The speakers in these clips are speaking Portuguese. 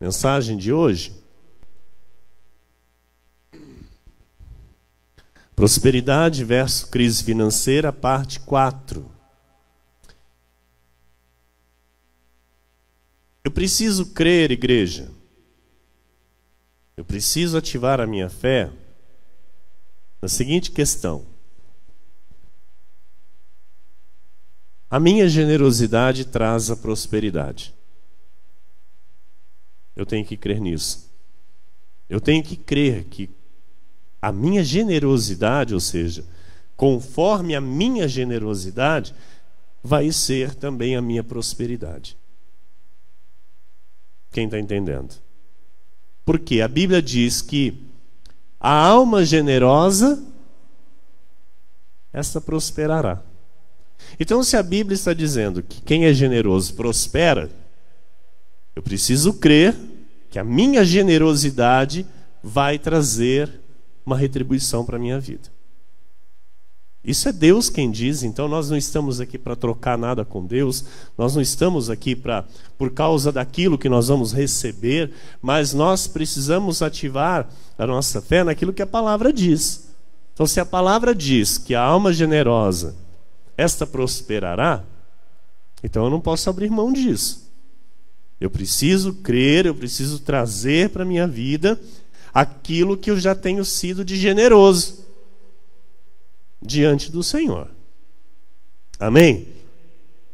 Mensagem de hoje: prosperidade versus crise financeira, parte 4. Eu preciso crer, igreja. Eu preciso ativar a minha fé na seguinte questão: a minha generosidade traz a prosperidade. Eu tenho que crer nisso. Eu tenho que crer que a minha generosidade, ou seja, conforme a minha generosidade, vai ser também a minha prosperidade. Quem está entendendo? Porque a Bíblia diz que a alma generosa, essa prosperará. Então, se a Bíblia está dizendo que quem é generoso prospera, eu preciso crer que a minha generosidade vai trazer uma retribuição para a minha vida. Isso é Deus quem diz, então nós não estamos aqui para trocar nada com Deus, nós não estamos aqui por causa daquilo que nós vamos receber, mas nós precisamos ativar a nossa fé naquilo que a palavra diz. Então, se a palavra diz que a alma generosa, esta prosperará, então eu não posso abrir mão disso. Eu preciso crer, eu preciso trazer para a minha vida aquilo que eu já tenho sido de generoso diante do Senhor. Amém?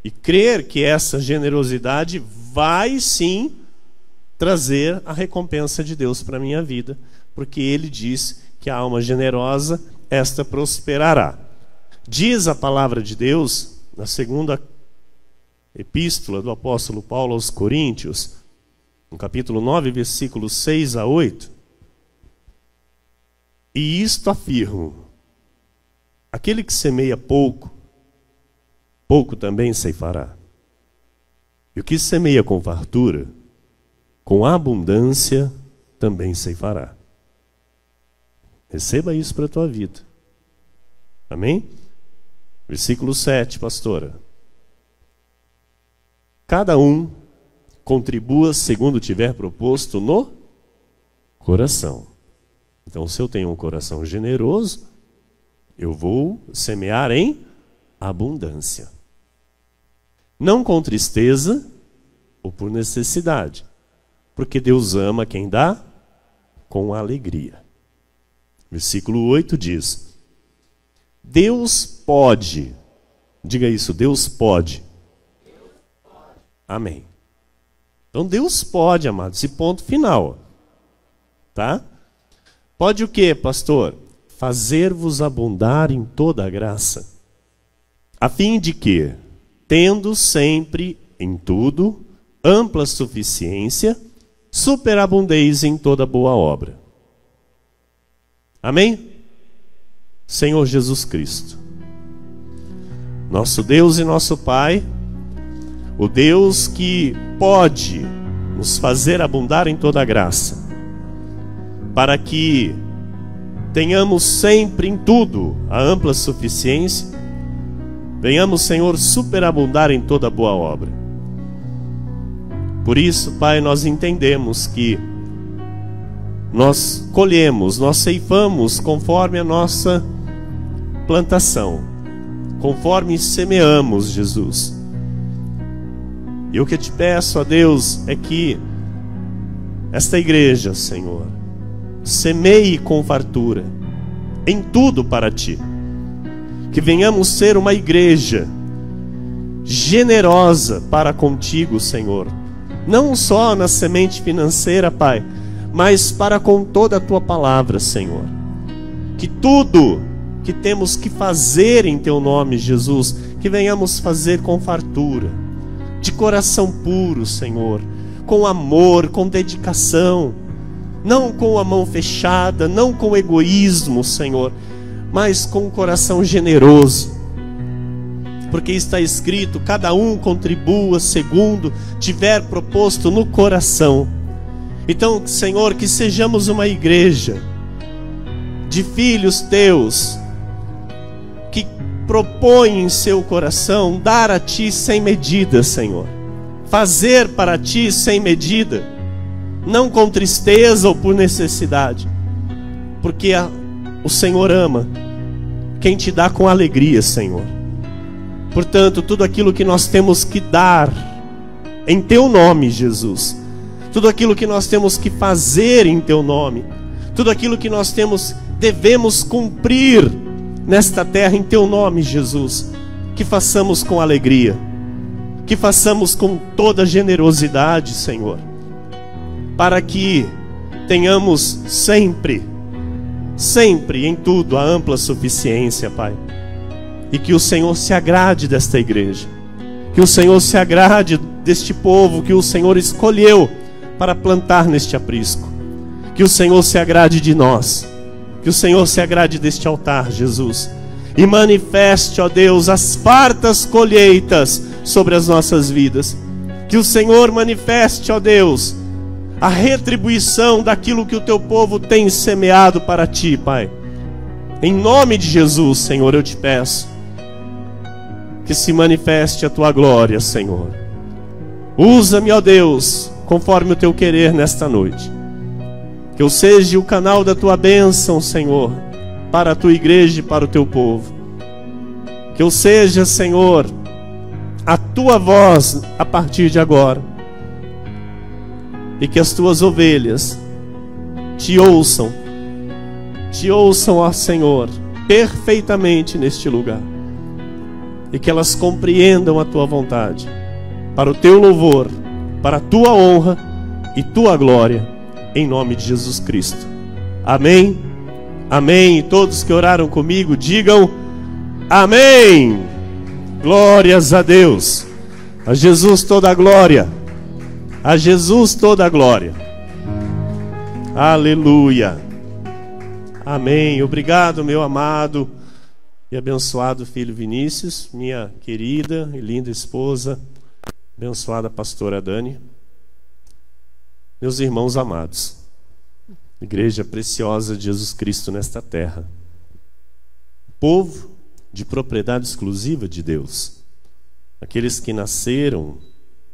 E crer que essa generosidade vai sim trazer a recompensa de Deus para a minha vida, porque Ele diz que a alma generosa, esta prosperará. Diz a palavra de Deus, na segunda epístola do apóstolo Paulo aos Coríntios, no capítulo 9, versículos 6 a 8, e isto afirmo: aquele que semeia pouco, pouco também ceifará. E o que semeia com fartura, com abundância também ceifará. Receba isso para a tua vida. Amém? Versículo 7, pastora. Cada um contribua segundo tiver proposto no coração. Então, se eu tenho um coração generoso, eu vou semear em abundância. Não com tristeza ou por necessidade, porque Deus ama quem dá com alegria. Versículo 8 diz: Deus pode, diga isso, Deus pode. Amém. Então Deus pode, amados, esse ponto final. Tá? Pode o quê, pastor? Fazer-vos abundar em toda a graça, a fim de que, tendo sempre em tudo ampla suficiência, superabundeis em toda boa obra. Amém? Senhor Jesus Cristo, nosso Deus e nosso Pai, o Deus que pode nos fazer abundar em toda a graça, para que tenhamos sempre em tudo a ampla suficiência, venhamos, Senhor, superabundar em toda boa obra. Por isso, Pai, nós entendemos que nós colhemos, nós ceifamos conforme a nossa plantação, conforme semeamos, Jesus. E o que eu te peço a Deus é que esta igreja, Senhor, semeie com fartura em tudo para ti, que venhamos ser uma igreja generosa para contigo, Senhor, não só na semente financeira, Pai, mas para com toda a tua palavra, Senhor. Que tudo que temos que fazer em teu nome, Jesus, que venhamos fazer com fartura, de coração puro, Senhor, com amor, com dedicação, não com a mão fechada, não com egoísmo, Senhor, mas com um coração generoso, porque está escrito: cada um contribua segundo tiver proposto no coração. Então, Senhor, que sejamos uma igreja de filhos teus, que propõem em seu coração dar a ti sem medida, Senhor, fazer para ti sem medida, não com tristeza ou por necessidade, porque o Senhor ama quem te dá com alegria, Senhor. Portanto, tudo aquilo que nós temos que dar em Teu nome, Jesus, tudo aquilo que nós temos que fazer em Teu nome, tudo aquilo que nós devemos cumprir nesta terra em Teu nome, Jesus, que façamos com alegria, que façamos com toda generosidade, Senhor, para que tenhamos sempre em tudo a ampla suficiência, Pai. E que o Senhor se agrade desta igreja, que o Senhor se agrade deste povo que o Senhor escolheu para plantar neste aprisco, que o Senhor se agrade de nós, que o Senhor se agrade deste altar, Jesus, e manifeste, ó Deus, as fartas colheitas sobre as nossas vidas. Que o Senhor manifeste, ó Deus, a retribuição daquilo que o Teu povo tem semeado para Ti, Pai. Em nome de Jesus, Senhor, eu te peço que se manifeste a Tua glória, Senhor. Usa-me, ó Deus, conforme o Teu querer nesta noite. Que eu seja o canal da Tua bênção, Senhor, para a Tua igreja e para o Teu povo. Que eu seja, Senhor, a Tua voz a partir de agora. E que as Tuas ovelhas Te ouçam, ó Senhor, perfeitamente neste lugar. E que elas compreendam a Tua vontade, para o Teu louvor, para a Tua honra e Tua glória, em nome de Jesus Cristo. Amém, amém. E todos que oraram comigo, digam amém. Glórias a Deus. A Jesus toda a glória. A Jesus toda a glória. Aleluia. Amém. Obrigado, meu amado e abençoado filho Vinícius, minha querida e linda esposa, abençoada pastora Dani, meus irmãos amados, igreja preciosa de Jesus Cristo nesta terra, povo de propriedade exclusiva de Deus, aqueles que nasceram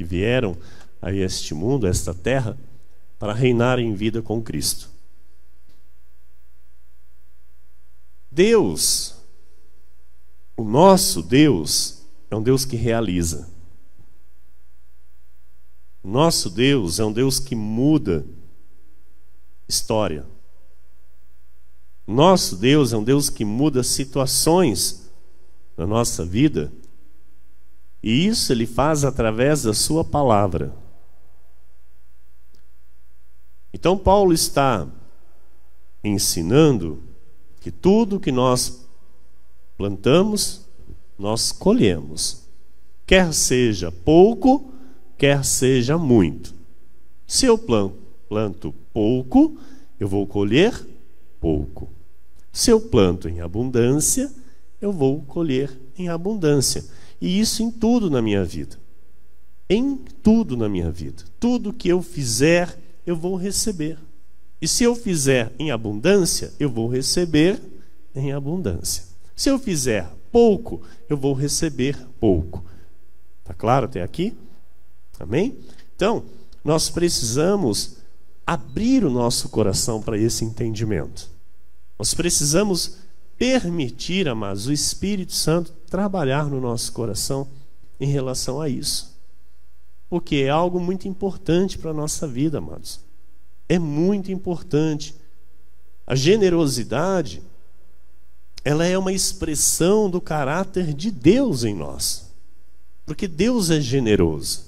e vieram a este mundo, a esta terra, para reinar em vida com Cristo. Deus, o nosso Deus, é um Deus que realiza. O nosso Deus é um Deus que muda história. O nosso Deus é um Deus que muda situações na nossa vida. E isso Ele faz através da Sua palavra. Então Paulo está ensinando que tudo que nós plantamos, nós colhemos. Quer seja pouco, quer seja muito. Se eu planto pouco, eu vou colher pouco. Se eu planto em abundância, eu vou colher em abundância. E isso em tudo na minha vida. Em tudo na minha vida. Tudo que eu fizer, eu vou receber. E se eu fizer em abundância, eu vou receber em abundância. Se eu fizer pouco, eu vou receber pouco. Tá claro até aqui? Amém? Então, nós precisamos abrir o nosso coração para esse entendimento. Nós precisamos permitir, amados, o Espírito Santo trabalhar no nosso coração em relação a isso. Porque é algo muito importante para a nossa vida, amados. É muito importante. A generosidade, ela é uma expressão do caráter de Deus em nós. Porque Deus é generoso.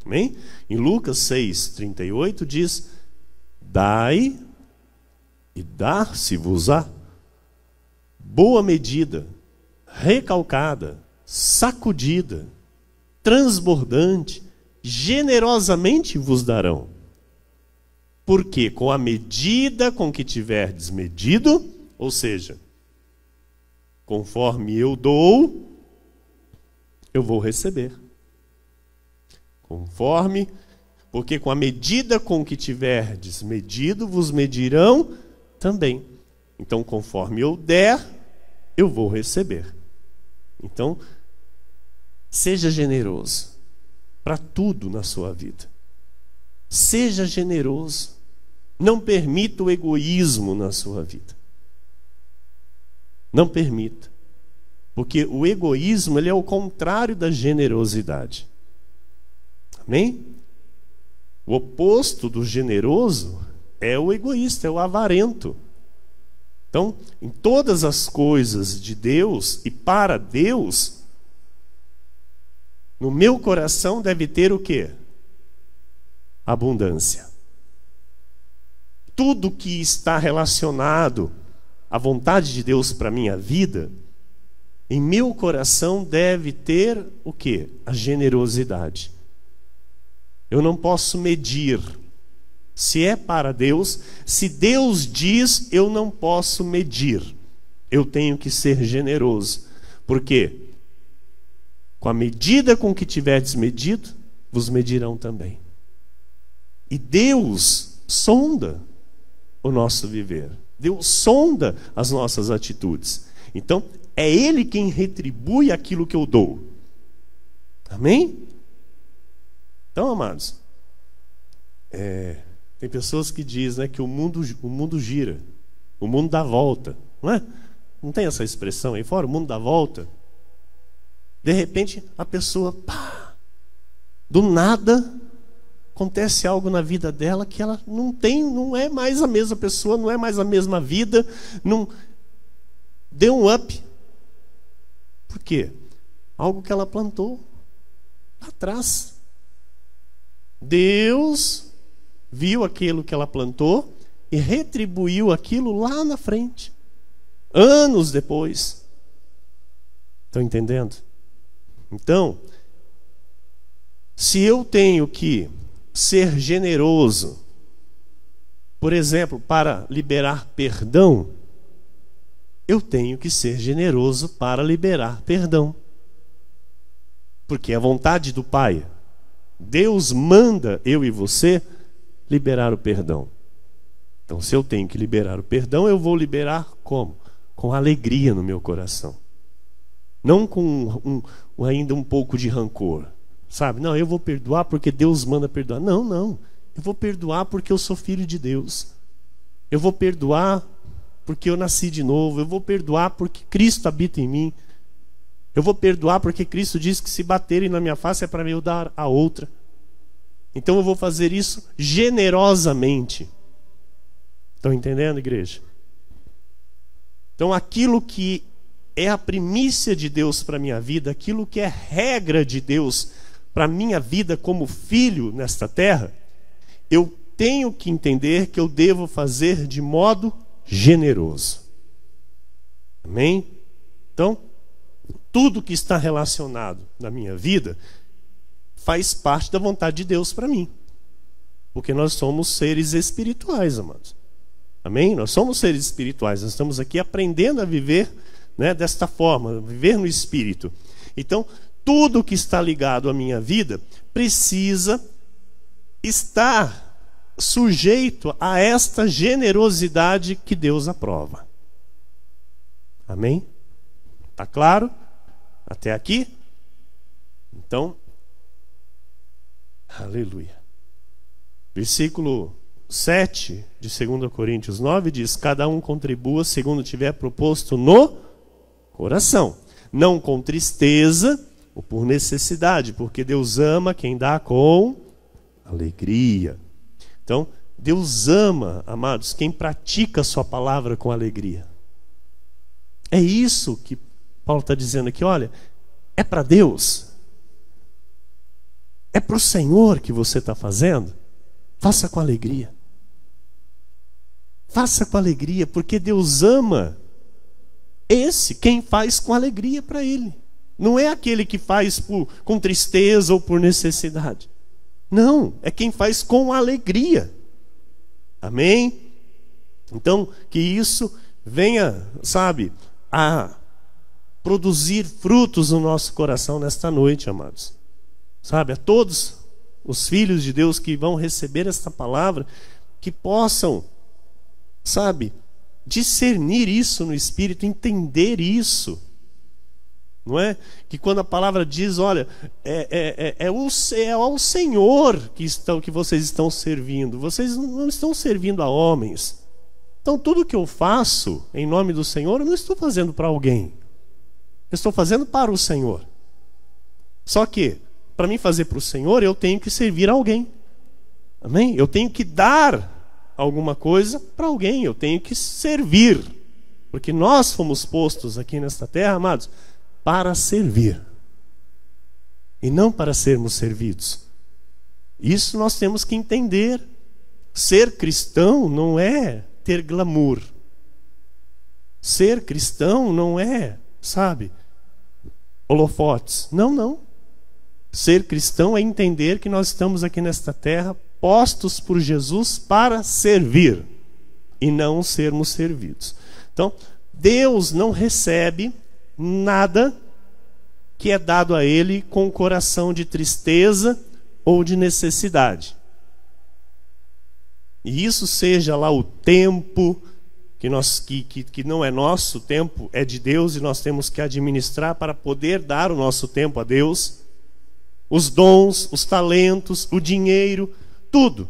Amém? Em Lucas 6:38 diz: dai e dar-se-vos-á. Boa medida, recalcada, sacudida, transbordante, generosamente vos darão. Porque com a medida com que tiverdes medido, ou seja, conforme eu dou, eu vou receber. Porque com a medida com que tiverdes medido, vos medirão também. Então, conforme eu der, eu vou receber. Então, seja generoso para tudo na sua vida. Seja generoso. Não permita o egoísmo na sua vida. Não permita. Porque o egoísmo, ele é o contrário da generosidade. Amém? O oposto do generoso é o egoísta, é o avarento. Então, em todas as coisas de Deus e para Deus, no meu coração deve ter o quê? Abundância. Tudo que está relacionado à vontade de Deus para a minha vida, em meu coração deve ter o quê? A generosidade. Eu não posso medir se é para Deus. Se Deus diz, eu não posso medir. Eu tenho que ser generoso. Por quê? Com a medida com que tiverdes medido, vos medirão também. E Deus sonda o nosso viver. Deus sonda as nossas atitudes. Então, é Ele quem retribui aquilo que eu dou. Amém? Então, amados, tem pessoas que dizem, né, que o mundo gira, o mundo dá volta, não é? Não tem essa expressão aí fora? O mundo dá volta. De repente, a pessoa, do nada, acontece algo na vida dela que ela não é mais a mesma pessoa, não é mais a mesma vida, não deu um up. Por quê? Algo que ela plantou lá atrás. Deus viu aquilo que ela plantou e retribuiu aquilo lá na frente, anos depois. Estão entendendo? Então, se eu tenho que ser generoso, por exemplo, para liberar perdão, eu tenho que ser generoso para liberar perdão. Porque é a vontade do Pai. Deus manda eu e você liberar o perdão. Então, se eu tenho que liberar o perdão, eu vou liberar como? Com alegria no meu coração. Não com ainda um pouco de rancor. Sabe? Não, eu vou perdoar porque Deus manda perdoar. Não. Eu vou perdoar porque eu sou filho de Deus. Eu vou perdoar porque eu nasci de novo. Eu vou perdoar porque Cristo habita em mim. Eu vou perdoar porque Cristo diz que se baterem na minha face é para eu dar a outra. Então eu vou fazer isso generosamente. Estão entendendo, igreja? Então aquilo que é a primícia de Deus para a minha vida, aquilo que é regra de Deus para a minha vida como filho nesta terra, eu tenho que entender que eu devo fazer de modo generoso. Amém? Então, tudo que está relacionado na minha vida faz parte da vontade de Deus para mim. Porque nós somos seres espirituais, amados. Amém? Nós somos seres espirituais. Nós estamos aqui aprendendo a viver, né, desta forma, viver no Espírito. Então, tudo que está ligado à minha vida precisa estar sujeito a esta generosidade que Deus aprova. Amém? Está claro? Até aqui? Então, aleluia. Versículo 7 de 2 Coríntios 9 diz: cada um contribua segundo tiver proposto no coração, não com tristeza ou por necessidade, porque Deus ama quem dá com alegria. Então, Deus ama, amados, quem pratica a sua palavra com alegria. É isso que Paulo está dizendo aqui, olha, é para Deus, é para o Senhor que você está fazendo, faça com alegria. Faça com alegria, porque Deus ama quem faz com alegria para Ele. Não é aquele que faz com tristeza ou por necessidade. Não, é quem faz com alegria. Amém? Então, que isso venha, sabe, a produzir frutos no nosso coração nesta noite, amados. Sabe, a todos os filhos de Deus que vão receber esta palavra, que possam, sabe, discernir isso no Espírito, entender isso. Não é? Que quando a palavra diz, olha, é ao Senhor que vocês estão servindo. Vocês não estão servindo a homens. Então tudo que eu faço em nome do Senhor, eu não estou fazendo para alguém. Eu estou fazendo para o Senhor. Só que, para mim fazer para o Senhor, eu tenho que servir a alguém. Amém? Eu tenho que dar alguma coisa para alguém. Eu tenho que servir. Porque nós fomos postos aqui nesta terra, amados, para servir. E não para sermos servidos. Isso nós temos que entender. Ser cristão não é ter glamour. Ser cristão não é, sabe, holofotes. Não, não. Ser cristão é entender que nós estamos aqui nesta terra postos por Jesus para servir e não sermos servidos. Então, Deus não recebe nada que é dado a Ele com o coração de tristeza ou de necessidade. E isso seja lá o tempo que não é nosso, o tempo é de Deus e nós temos que administrar para poder dar o nosso tempo a Deus. Os dons, os talentos, o dinheiro, tudo.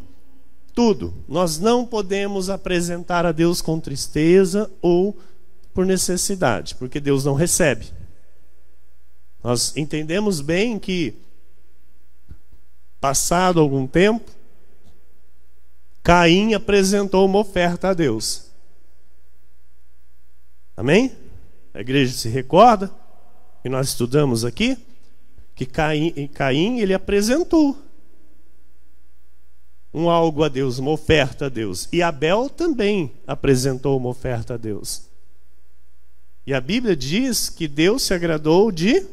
Tudo. Nós não podemos apresentar a Deus com tristeza ou por necessidade, porque Deus não recebe. Nós entendemos bem que, passado algum tempo, Caim apresentou uma oferta a Deus. Amém? A igreja se recorda que nós estudamos aqui que Caim ele apresentou algo a Deus, uma oferta a Deus. E Abel também apresentou uma oferta a Deus. E a Bíblia diz que Deus se agradou de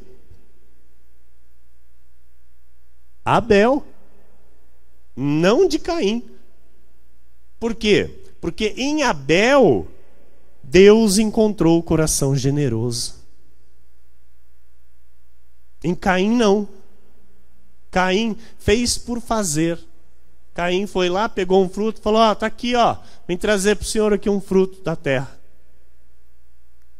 Abel, não de Caim. Por quê? Porque em Abel Deus encontrou o coração generoso. Em Caim não. Caim fez por fazer. Caim foi lá, pegou um fruto, falou: ó, tá aqui, ó, vem trazer para o Senhor aqui um fruto da terra.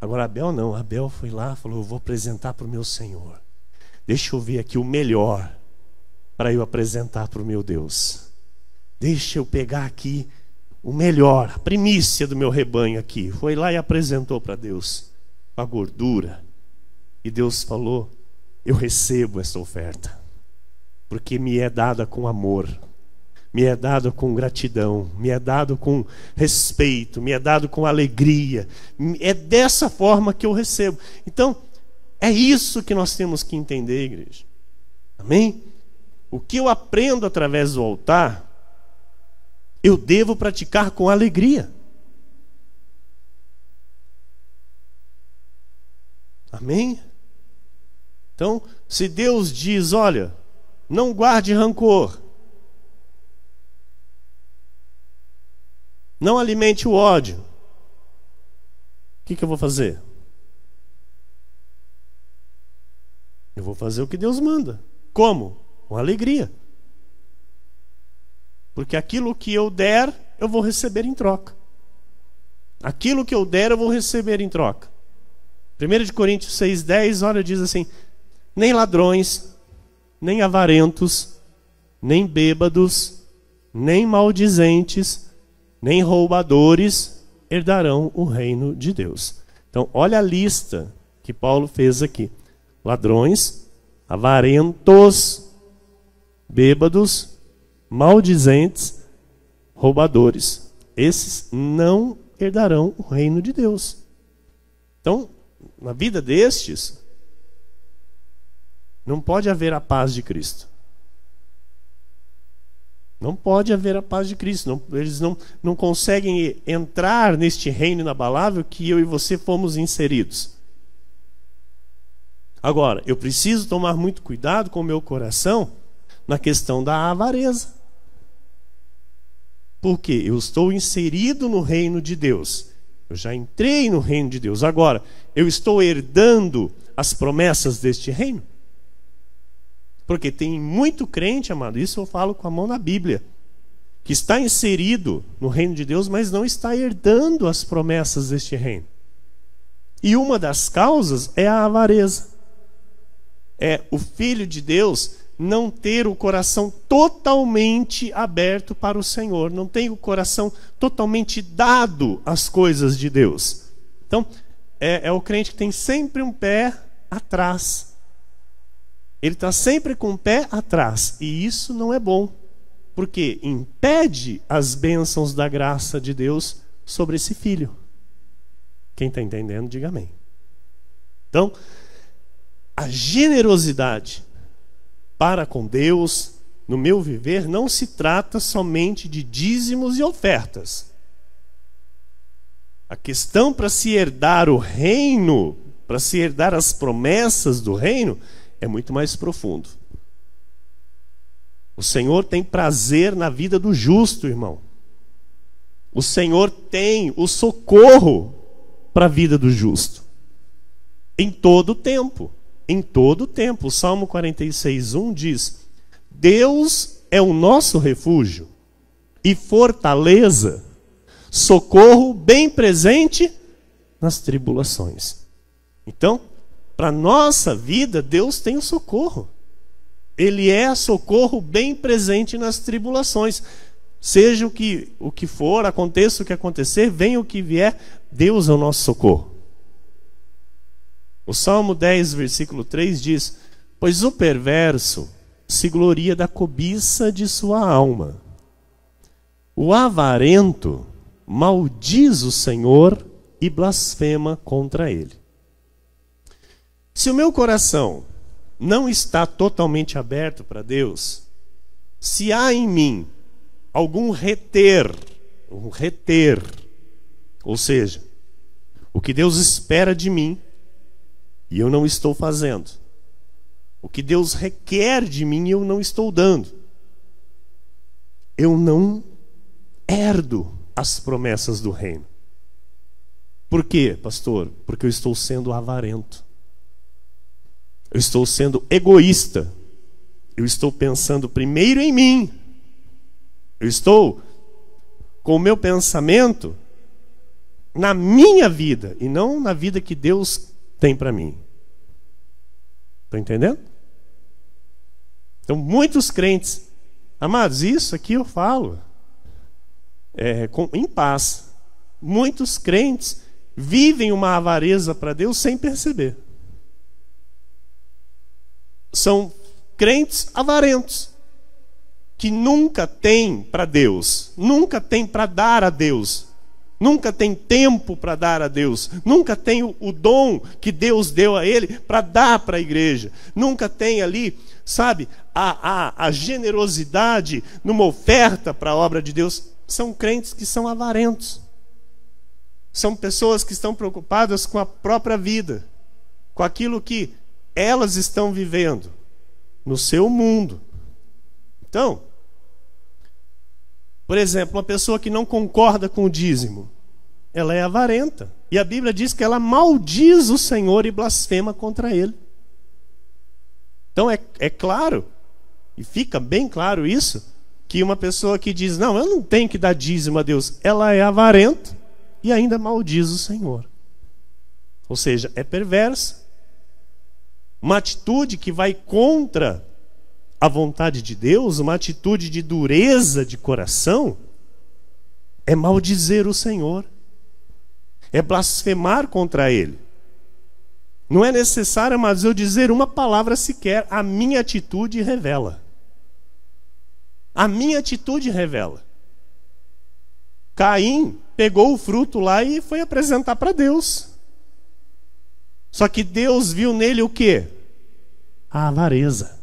Agora Abel não. Abel foi lá, falou: eu vou apresentar para o meu Senhor. Deixa eu ver aqui o melhor para eu apresentar para o meu Deus. Deixa eu pegar aqui o melhor, a primícia do meu rebanho aqui. Foi lá e apresentou para Deus a gordura. E Deus falou: eu recebo essa oferta, porque me é dada com amor, me é dado com gratidão, me é dado com respeito, me é dado com alegria. É dessa forma que eu recebo. Então, é isso que nós temos que entender, igreja. Amém? O que eu aprendo através do altar, eu devo praticar com alegria. Amém? Então, se Deus diz: olha, não guarde rancor, não alimente o ódio, o que eu vou fazer? Eu vou fazer o que Deus manda. Como? Com alegria. Porque aquilo que eu der, eu vou receber em troca. Aquilo que eu der, eu vou receber em troca. 1 Coríntios 6,10, olha, diz assim: nem ladrões, nem avarentos, nem bêbados, nem maldizentes, nem roubadores herdarão o reino de Deus. Então, olha a lista que Paulo fez aqui: ladrões, avarentos, bêbados, maldizentes, roubadores. Esses não herdarão o reino de Deus. Então, na vida destes, não pode haver a paz de Cristo. Não pode haver a paz de Cristo. Eles não conseguem entrar neste reino inabalável que eu e você fomos inseridos. Agora, eu preciso tomar muito cuidado com o meu coração na questão da avareza. Porque eu estou inserido no reino de Deus. Eu já entrei no reino de Deus. Agora, eu estou herdando as promessas deste reino? Porque tem muito crente, amado, isso eu falo com a mão na Bíblia, que está inserido no reino de Deus, mas não está herdando as promessas deste reino. E uma das causas é a avareza. é o Filho de Deus não ter o coração totalmente aberto para o Senhor, não tem o coração totalmente dado às coisas de Deus. Então, é o crente que tem sempre um pé atrás. Ele está sempre com o pé atrás, e isso não é bom, porque impede as bênçãos da graça de Deus sobre esse filho. Quem está entendendo, diga amém. Então, a generosidade para com Deus, no meu viver, não se trata somente de dízimos e ofertas. A questão para se herdar o reino, para se herdar as promessas do reino, é muito mais profundo. O Senhor tem prazer na vida do justo, irmão. O Senhor tem o socorro para a vida do justo. Em todo o tempo. Em todo o tempo. O Salmo 46:1 diz: Deus é o nosso refúgio e fortaleza, socorro bem presente nas tribulações. Então, para a nossa vida, Deus tem o socorro. Ele é socorro bem presente nas tribulações. Seja o que for, aconteça o que acontecer, venha o que vier, Deus é o nosso socorro. O Salmo 10, versículo 3 diz: Pois o perverso se gloria da cobiça de sua alma. O avarento maldiz o Senhor e blasfema contra ele. Se o meu coração não está totalmente aberto para Deus, se há em mim algum reter, ou seja, o que Deus espera de mim e eu não estou fazendo, o que Deus requer de mim e eu não estou dando, eu não herdo as promessas do reino. Por quê, pastor? Porque eu estou sendo avarento. Eu estou sendo egoísta. Eu estou pensando primeiro em mim. Eu estou com o meu pensamento na minha vida e não na vida que Deus tem para mim. Estão entendendo? Então, muitos crentes, amados, isso aqui eu falo em paz. Muitos crentes vivem uma avareza para Deus sem perceber. São crentes avarentos, que nunca têm para Deus, nunca têm para dar a Deus, nunca têm tempo para dar a Deus, nunca têm o dom que Deus deu a ele para dar para a igreja, nunca tem ali, sabe, a generosidade numa oferta para a obra de Deus. São crentes que são avarentos. São pessoas que estão preocupadas com a própria vida, com aquilo que elas estão vivendo no seu mundo. Então, por exemplo, uma pessoa que não concorda com o dízimo, ela é avarenta. E a Bíblia diz que ela maldiz o Senhor e blasfema contra ele. Então é claro, e fica bem claro isso, que uma pessoa que diz, não, eu não tenho que dar dízimo a Deus, ela é avarenta e ainda maldiz o Senhor. Ou seja, é perversa. Uma atitude que vai contra a vontade de Deus, uma atitude de dureza de coração, é maldizer o Senhor, é blasfemar contra Ele. Não é necessário, mas eu dizer uma palavra sequer, a minha atitude revela. A minha atitude revela. Caim pegou o fruto lá e foi apresentar para Deus. Só que Deus viu nele o quê? A avareza.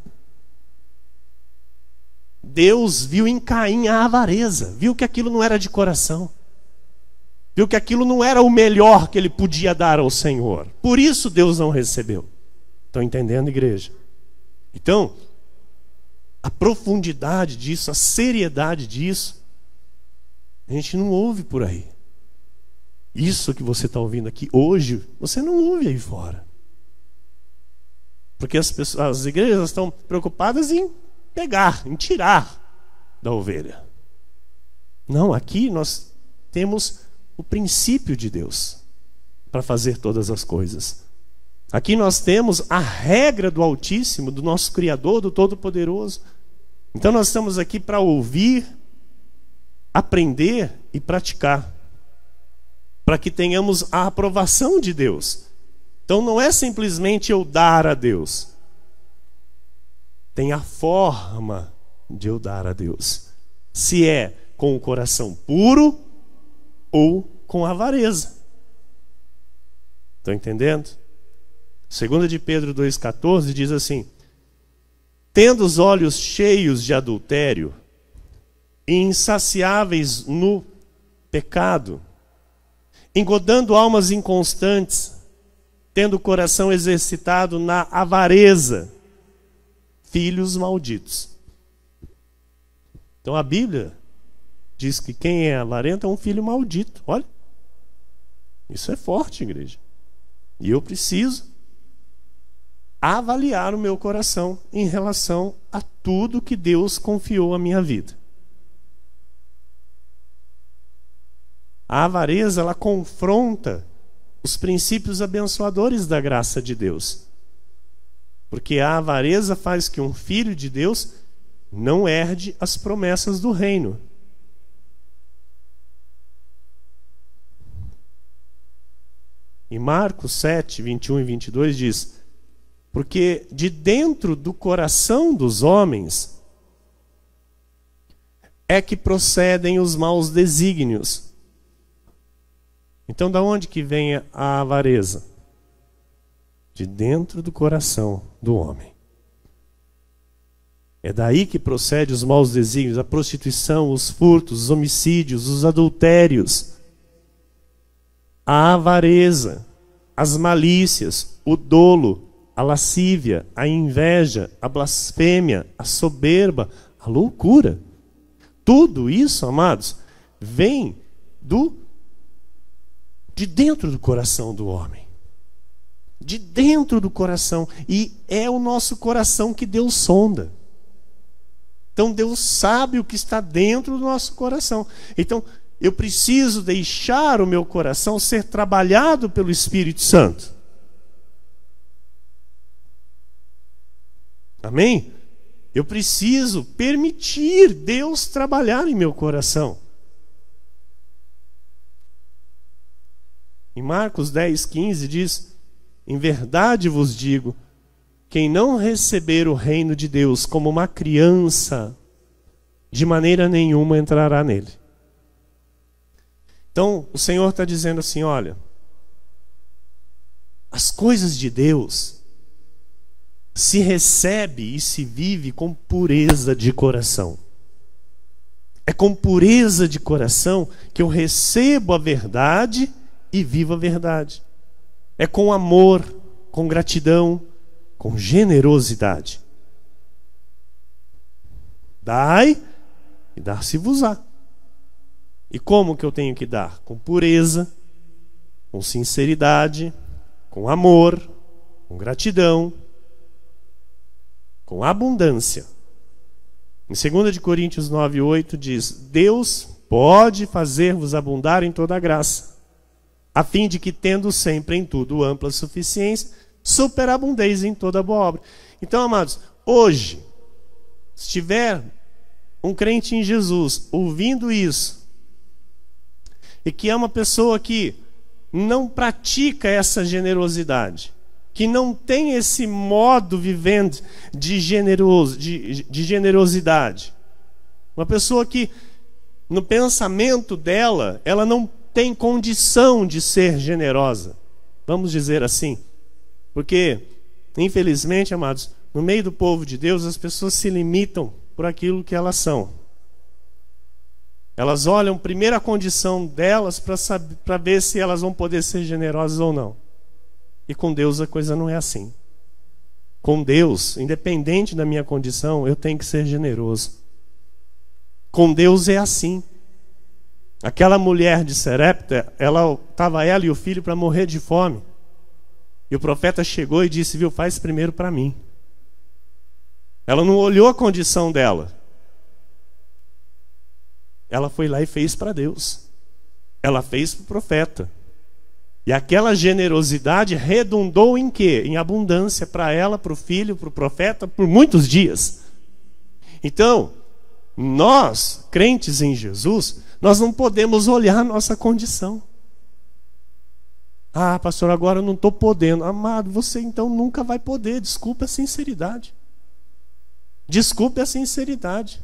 Deus viu em Caim a avareza. Viu que aquilo não era de coração. Viu que aquilo não era o melhor que ele podia dar ao Senhor. Por isso Deus não recebeu. Estão entendendo, igreja? Então, a profundidade disso, a seriedade disso, a gente não ouve por aí. Isso que você está ouvindo aqui hoje, você não ouve aí fora. Porque as igrejas estão preocupadas em pegar, em tirar da ovelha. Não, aqui nós temos o princípio de Deus para fazer todas as coisas. Aqui nós temos a regra do Altíssimo, do nosso Criador, do Todo-Poderoso. Então nós estamos aqui para ouvir, aprender e praticar, para que tenhamos a aprovação de Deus. Então não é simplesmente eu dar a Deus. Tem a forma de eu dar a Deus. Se é com o coração puro ou com avareza. Estão entendendo? 2 de Pedro 2,14 diz assim: tendo os olhos cheios de adultério e insaciáveis no pecado, engodando almas inconstantes, tendo o coração exercitado na avareza, filhos malditos. Então a Bíblia diz que quem é avarento é um filho maldito. Olha, isso é forte, igreja. E eu preciso avaliar o meu coração em relação a tudo que Deus confiou à minha vida. A avareza, ela confronta os princípios abençoadores da graça de Deus. Porque a avareza faz que um filho de Deus não herde as promessas do reino. Em Marcos 7, 21 e 22 diz: porque de dentro do coração dos homens é que procedem os maus desígnios. Então, da onde que vem a avareza? De dentro do coração do homem. É daí que procede os maus desígnios, a prostituição, os furtos, os homicídios, os adultérios, a avareza, as malícias, o dolo, a lascívia, a inveja, a blasfêmia, a soberba, a loucura. Tudo isso, amados, vem de dentro do coração do homem. De dentro do coração. E é o nosso coração que Deus sonda. Então Deus sabe o que está dentro do nosso coração. Então eu preciso deixar o meu coração ser trabalhado pelo Espírito Santo. Amém? Eu preciso permitir Deus trabalhar em meu coração. Em Marcos 10, 15 diz: em verdade vos digo, quem não receber o reino de Deus como uma criança, de maneira nenhuma entrará nele. Então o Senhor está dizendo assim: olha, as coisas de Deus se recebe e se vive com pureza de coração. É com pureza de coração que eu recebo a verdade e vivo a verdade. É com amor, com gratidão, com generosidade. Dai e dar-se-vos-á. E como que eu tenho que dar? Com pureza, com sinceridade, com amor, com gratidão, com abundância. Em 2 de Coríntios 9, 8 diz: Deus pode fazer-vos abundar em toda a graça, a fim de que, tendo sempre em tudo ampla suficiência, superabundeis em toda boa obra. Então, amados, hoje, se tiver um crente em Jesus ouvindo isso, e que é uma pessoa que não pratica essa generosidade, que não tem esse modo vivendo de generosidade, uma pessoa que no pensamento dela, ela não tem condição de ser generosa, vamos dizer assim, porque infelizmente, amados, no meio do povo de Deus as pessoas se limitam por aquilo que elas são. Elas olham primeiro a condição delas para ver se elas vão poder ser generosas ou não. E com Deus a coisa não é assim. Com Deus, independente da minha condição, eu tenho que ser generoso. Com Deus é assim. Aquela mulher de Serepta, estava ela e o filho para morrer de fome. E o profeta chegou e disse: viu, faz primeiro para mim. Ela não olhou a condição dela. Ela foi lá e fez para Deus. Ela fez para o profeta. E aquela generosidade redundou em quê? Em abundância para ela, para o filho, para o profeta, por muitos dias. Então, nós, crentes em Jesus, nós não podemos olhar a nossa condição. Ah, pastor, agora eu não estou podendo. Amado, você então nunca vai poder. Desculpe a sinceridade. Desculpe a sinceridade.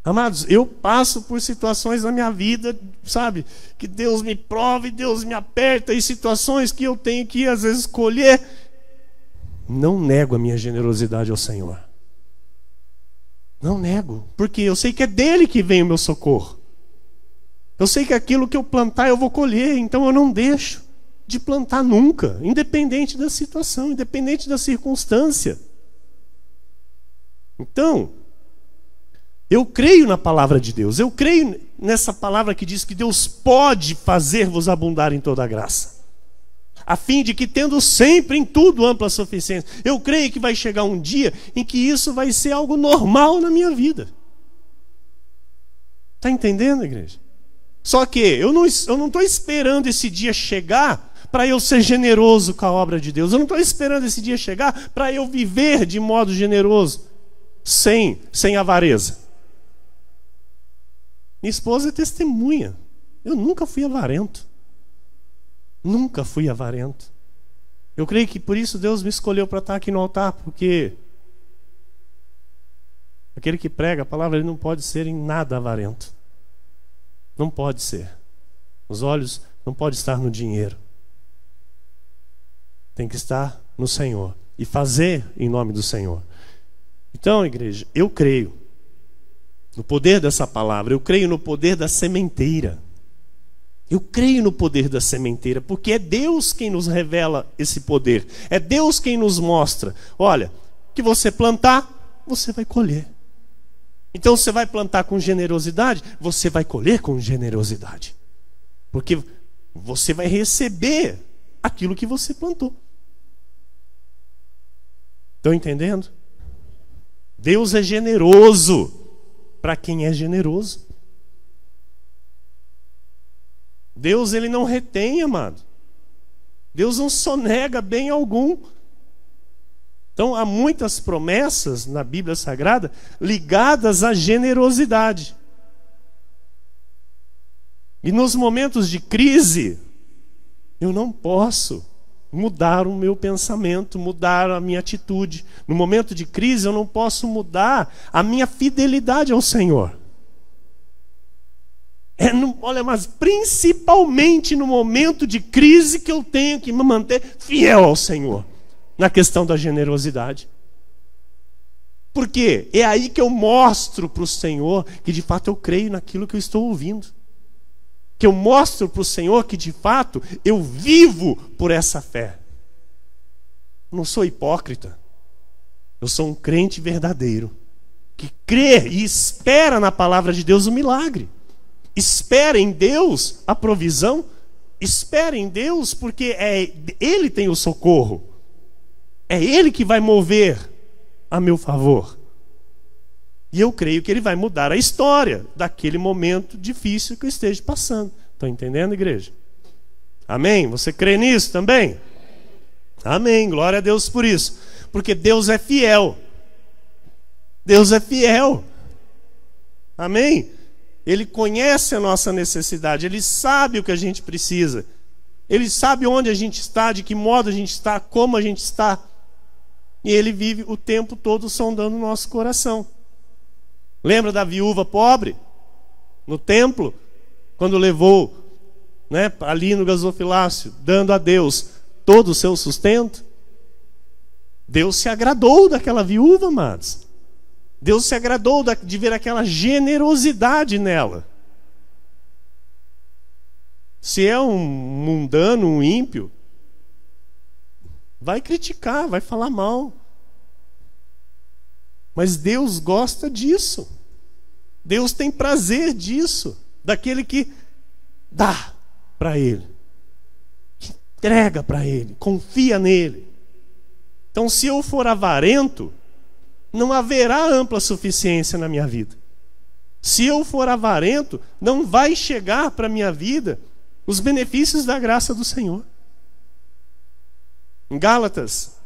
Amados, eu passo por situações na minha vida, sabe, que Deus me prova e Deus me aperta, e situações que eu tenho que às vezes escolher. Não nego a minha generosidade ao Senhor. Não nego, porque eu sei que é dele que vem o meu socorro. Eu sei que aquilo que eu plantar eu vou colher, então eu não deixo de plantar nunca, independente da situação, independente da circunstância. Então, eu creio na palavra de Deus, eu creio nessa palavra que diz que Deus pode fazer-vos abundar em toda a graça, a fim de que, tendo sempre em tudo ampla suficiência, eu creio que vai chegar um dia em que isso vai ser algo normal na minha vida. Está entendendo, igreja? Só que eu não estou esperando esse dia chegar para eu ser generoso com a obra de Deus. Eu não estou esperando esse dia chegar para eu viver de modo generoso, sem avareza. Minha esposa é testemunha. Eu nunca fui avarento. Nunca fui avarento. Eu creio que por isso Deus me escolheu para estar aqui no altar, porque aquele que prega a palavra, ele não pode ser em nada avarento. Não pode ser. Os olhos não podem estar no dinheiro. Tem que estar no Senhor e fazer em nome do Senhor. Então, igreja, eu creio no poder dessa palavra, eu creio no poder da sementeira. Eu creio no poder da sementeira, porque é Deus quem nos revela esse poder. É Deus quem nos mostra. Olha, que você plantar, você vai colher. Então você vai plantar com generosidade, você vai colher com generosidade. Porque você vai receber aquilo que você plantou. Estão entendendo? Deus é generoso para quem é generoso. Deus, ele não retém, amado. Deus não sonega bem algum. Então há muitas promessas na Bíblia Sagrada ligadas à generosidade. E nos momentos de crise, eu não posso mudar o meu pensamento, mudar a minha atitude. No momento de crise, eu não posso mudar a minha fidelidade ao Senhor. Olha, mas principalmente no momento de crise que eu tenho que me manter fiel ao Senhor, na questão da generosidade. Porque é aí que eu mostro para o Senhor que de fato eu creio naquilo que eu estou ouvindo. Que eu mostro para o Senhor que de fato eu vivo por essa fé. Eu não sou hipócrita. Eu sou um crente verdadeiro, que crê e espera na palavra de Deus o milagre. Espera em Deus a provisão. Espera em Deus porque Ele tem o socorro. É Ele que vai mover a meu favor. E eu creio que Ele vai mudar a história daquele momento difícil que eu esteja passando. Estão entendendo, igreja? Amém? Você crê nisso também? Amém, glória a Deus por isso. Porque Deus é fiel. Deus é fiel. Amém? Ele conhece a nossa necessidade. Ele sabe o que a gente precisa. Ele sabe onde a gente está, de que modo a gente está, como a gente está. E Ele vive o tempo todo sondando o nosso coração. Lembra da viúva pobre? No templo? Quando levou, ali no gasofilácio, dando a Deus todo o seu sustento? Deus se agradou daquela viúva, amados. Deus se agradou de ver aquela generosidade nela. Se é um mundano, um ímpio, vai criticar, vai falar mal. Mas Deus gosta disso. Deus tem prazer disso. Daquele que dá para Ele, que entrega para Ele, confia nele. Então, se eu for avarento, não haverá ampla suficiência na minha vida. Se eu for avarento, não vai chegar para a minha vida os benefícios da graça do Senhor. Em Gálatas,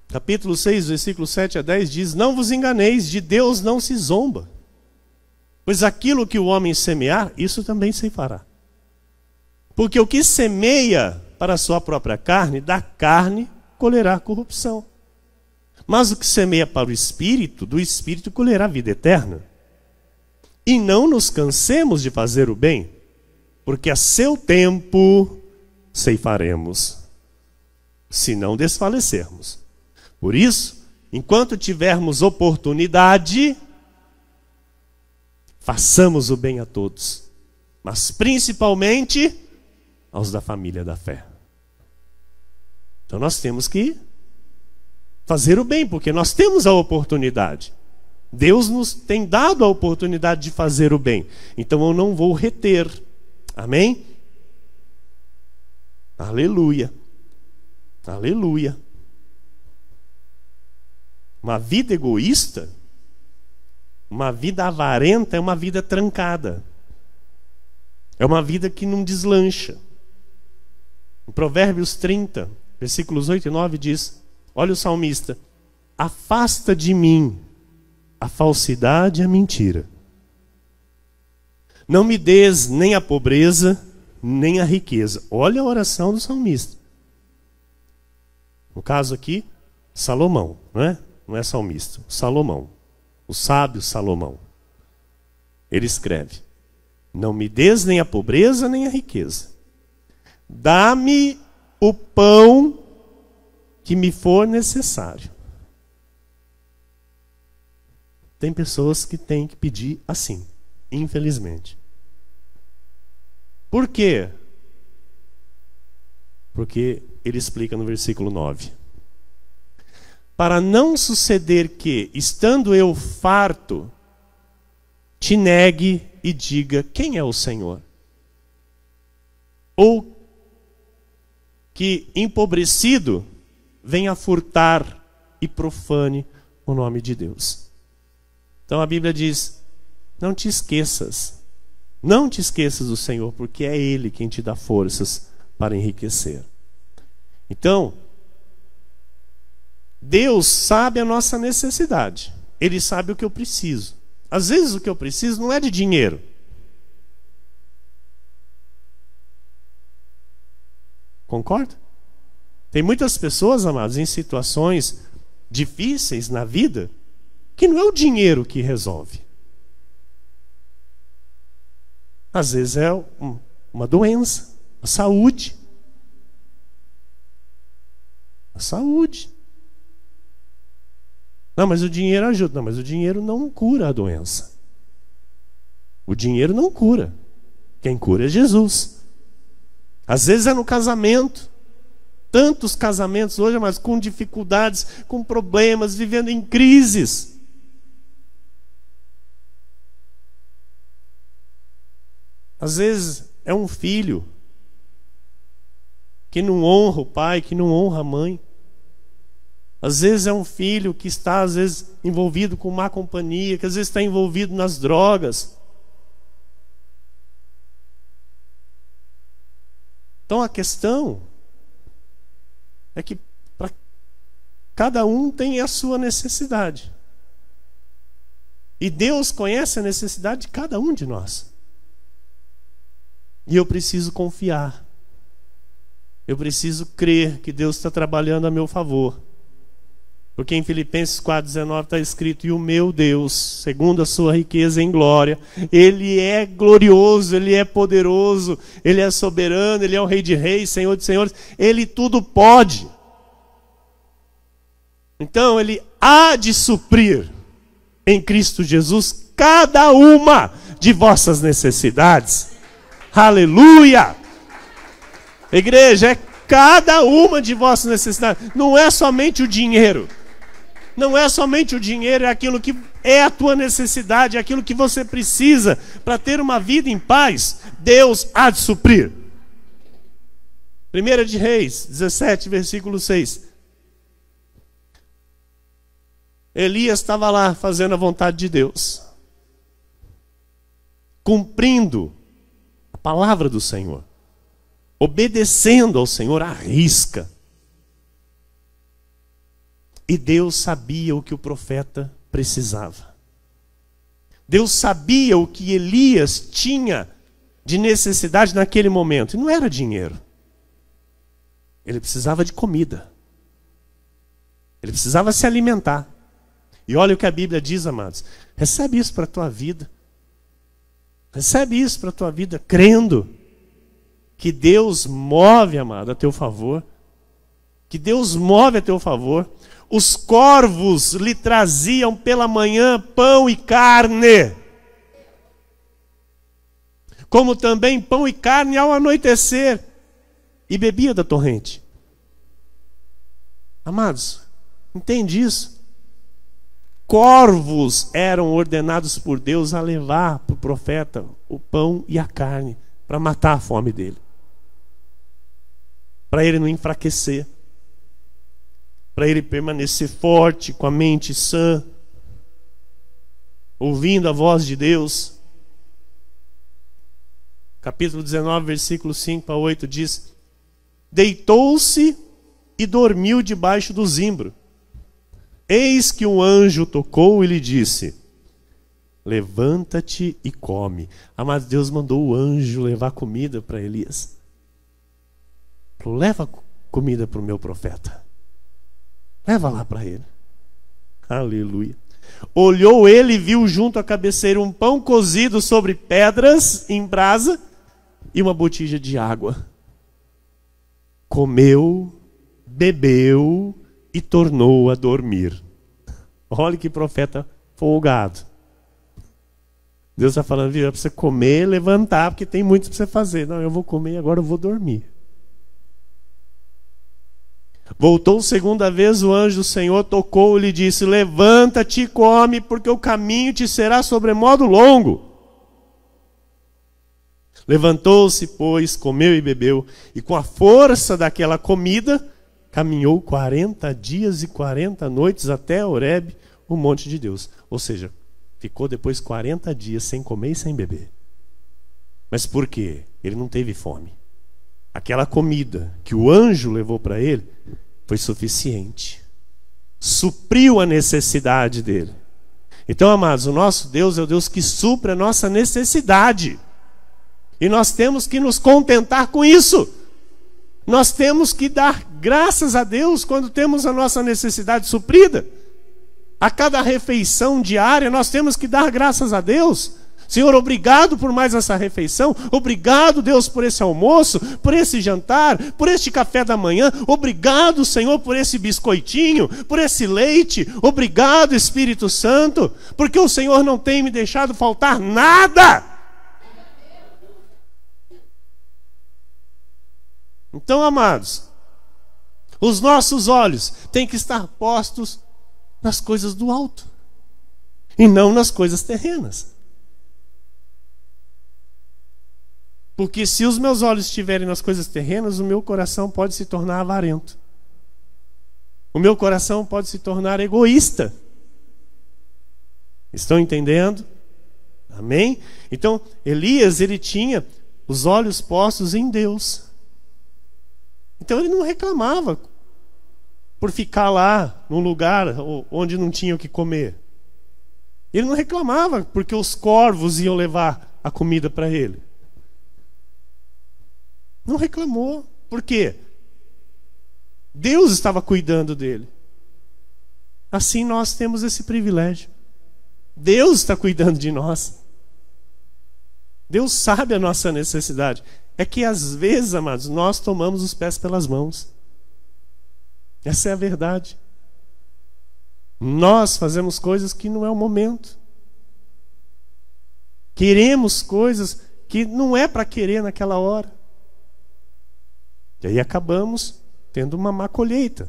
capítulo 6, versículo 7 a 10 diz: não vos enganeis, de Deus não se zomba, pois aquilo que o homem semear, isso também ceifará. Porque o que semeia para a sua própria carne, da carne colherá corrupção. Mas o que semeia para o Espírito, do Espírito colherá vida eterna. E não nos cansemos de fazer o bem, porque a seu tempo ceifaremos, se não desfalecermos. Por isso, enquanto tivermos oportunidade, façamos o bem a todos, mas principalmente aos da família da fé. Então nós temos que fazer o bem, porque nós temos a oportunidade. Deus nos tem dado a oportunidade de fazer o bem. Então eu não vou reter. Amém? Aleluia. Aleluia. Uma vida egoísta, uma vida avarenta é uma vida trancada. É uma vida que não deslancha. Em Provérbios 30, versículos 8 e 9 diz, olha o salmista: afasta de mim a falsidade e a mentira. Não me des nem a pobreza, nem a riqueza. Olha a oração do salmista. No caso aqui, Salomão, não é? Não é salmista, Salomão, o sábio Salomão. Ele escreve: não me des nem a pobreza, nem a riqueza. Dá-me o pão que me for necessário. Tem pessoas que têm que pedir assim, infelizmente. Por quê? Porque ele explica no versículo 9. Para não suceder que, estando eu farto, te negue e diga: quem é o Senhor? Ou que, empobrecido, venha furtar e profane o nome de Deus. Então a Bíblia diz: não te esqueças do Senhor, porque é Ele quem te dá forças para enriquecer. Então, Deus sabe a nossa necessidade. Ele sabe o que eu preciso. Às vezes o que eu preciso não é de dinheiro. Concorda? Tem muitas pessoas, amados, em situações difíceis na vida, que não é o dinheiro que resolve. Às vezes é uma doença, a saúde. A saúde. Não, mas o dinheiro ajuda. Não, mas o dinheiro não cura a doença. O dinheiro não cura. Quem cura é Jesus. Às vezes é no casamento. Tantos casamentos hoje, mas com dificuldades, com problemas, vivendo em crises. Às vezes é um filho que não honra o pai, que não honra a mãe. Às vezes é um filho que está, às vezes, envolvido com má companhia, que às vezes está envolvido nas drogas. Então a questão é que cada um tem a sua necessidade. E Deus conhece a necessidade de cada um de nós. E eu preciso confiar. Eu preciso crer que Deus está trabalhando a meu favor. Porque em Filipenses 4,19 está escrito: e o meu Deus, segundo a sua riqueza em glória, Ele é glorioso, Ele é poderoso, Ele é soberano, Ele é o Rei de reis, Senhor de senhores, Ele tudo pode. Então Ele há de suprir em Cristo Jesus cada uma de vossas necessidades. Aleluia! Igreja, é cada uma de vossas necessidades. Não é somente o dinheiro. Não é somente o dinheiro, é aquilo que é a tua necessidade, é aquilo que você precisa para ter uma vida em paz. Deus há de suprir. 1 de Reis 17, versículo 6. Elias estava lá fazendo a vontade de Deus, cumprindo a palavra do Senhor. obedecendo ao Senhor à risca. E Deus sabia o que o profeta precisava. Deus sabia o que Elias tinha de necessidade naquele momento. E não era dinheiro. Ele precisava de comida. Ele precisava se alimentar. E olha o que a Bíblia diz, amados. Recebe isso para a tua vida. Recebe isso para a tua vida, crendo que Deus move, amado, a teu favor. Que Deus move a teu favor. Os corvos lhe traziam pela manhã pão e carne, como também pão e carne ao anoitecer, e bebia da torrente. Amados, entende isso? Corvos eram ordenados por Deus a levar para o profeta o pão e a carne, para matar a fome dele, para ele não enfraquecer, para ele permanecer forte, com a mente sã, ouvindo a voz de Deus. Capítulo 19, versículo 5 a 8 diz: deitou-se e dormiu debaixo do zimbro. Eis que um anjo tocou e lhe disse: levanta-te e come. Amado, Deus mandou o anjo levar comida para Elias. Leva comida para o meu profeta. Leva lá para ele. Aleluia. Olhou ele e viu junto à cabeceira um pão cozido sobre pedras em brasa e uma botija de água. Comeu, bebeu e tornou a dormir. Olha que profeta folgado. Deus está falando, viu, é para você comer, levantar, porque tem muito para você fazer. Não, eu vou comer e agora eu vou dormir. Voltou segunda vez o anjo do Senhor, tocou e lhe disse: levanta-te e come, porque o caminho te será sobremodo longo. Levantou-se, pois, comeu e bebeu, e com a força daquela comida, caminhou 40 dias e 40 noites até Horebe, o monte de Deus. Ou seja, ficou depois 40 dias sem comer e sem beber. Mas por quê? Ele não teve fome. Aquela comida que o anjo levou para ele foi suficiente. Supriu a necessidade dele. Então, amados, o nosso Deus é o Deus que supre a nossa necessidade. E nós temos que nos contentar com isso. Nós temos que dar graças a Deus quando temos a nossa necessidade suprida. A cada refeição diária nós temos que dar graças a Deus. Senhor, obrigado por mais essa refeição. Obrigado, Deus, por esse almoço, por esse jantar, por este café da manhã. Obrigado, Senhor, por esse biscoitinho, por esse leite. Obrigado, Espírito Santo, porque o Senhor não tem me deixado faltar nada. Então, amados, os nossos olhos têm que estar postos nas coisas do alto e não nas coisas terrenas. Porque se os meus olhos estiverem nas coisas terrenas, o meu coração pode se tornar avarento. O meu coração pode se tornar egoísta. Estão entendendo? Amém? Então, Elias, ele tinha os olhos postos em Deus. Então ele não reclamava por ficar lá num lugar onde não tinha o que comer. Ele não reclamava porque os corvos iam levar a comida para ele. Não reclamou. Por quê? Deus estava cuidando dele. Assim nós temos esse privilégio. Deus está cuidando de nós. Deus sabe a nossa necessidade. É que às vezes, amados, nós tomamos os pés pelas mãos. Essa é a verdade. Nós fazemos coisas que não é o momento. Queremos coisas que não é para querer naquela hora. E aí acabamos tendo uma má colheita.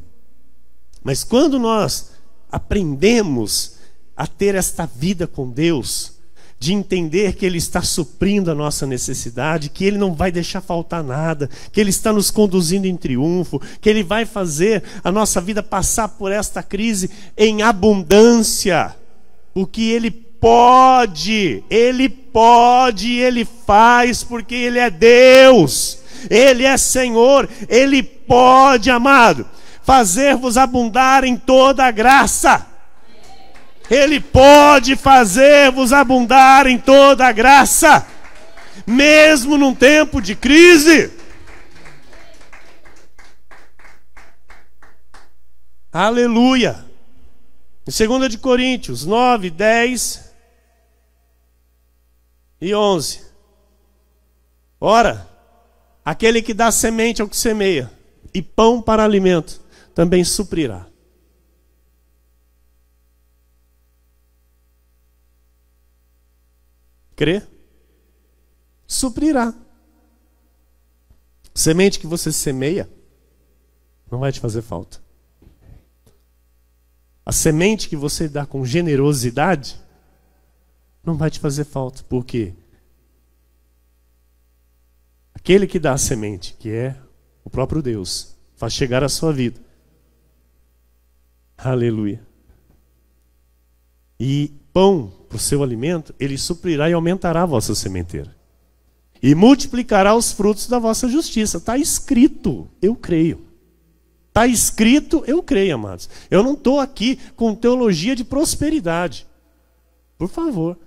Mas quando nós aprendemos a ter esta vida com Deus, de entender que Ele está suprindo a nossa necessidade, que Ele não vai deixar faltar nada, que Ele está nos conduzindo em triunfo, que Ele vai fazer a nossa vida passar por esta crise em abundância, o que Ele pode, Ele faz, porque Ele é Deus. Ele é Senhor, Ele pode, amado, fazer-vos abundar em toda a graça. Ele pode fazer-vos abundar em toda a graça, mesmo num tempo de crise. Aleluia. Em 2 de Coríntios 9, 10 e 11. Ora, aquele que dá semente ao que semeia e pão para alimento, também suprirá. Crê? Suprirá. Semente que você semeia não vai te fazer falta. A semente que você dá com generosidade não vai te fazer falta. Por quê? Aquele que dá a semente, que é o próprio Deus, faz chegar à sua vida. Aleluia. E pão para o seu alimento, ele suprirá e aumentará a vossa sementeira. E multiplicará os frutos da vossa justiça. Está escrito, eu creio. Está escrito, eu creio, amados. Eu não estou aqui com teologia de prosperidade. Por favor.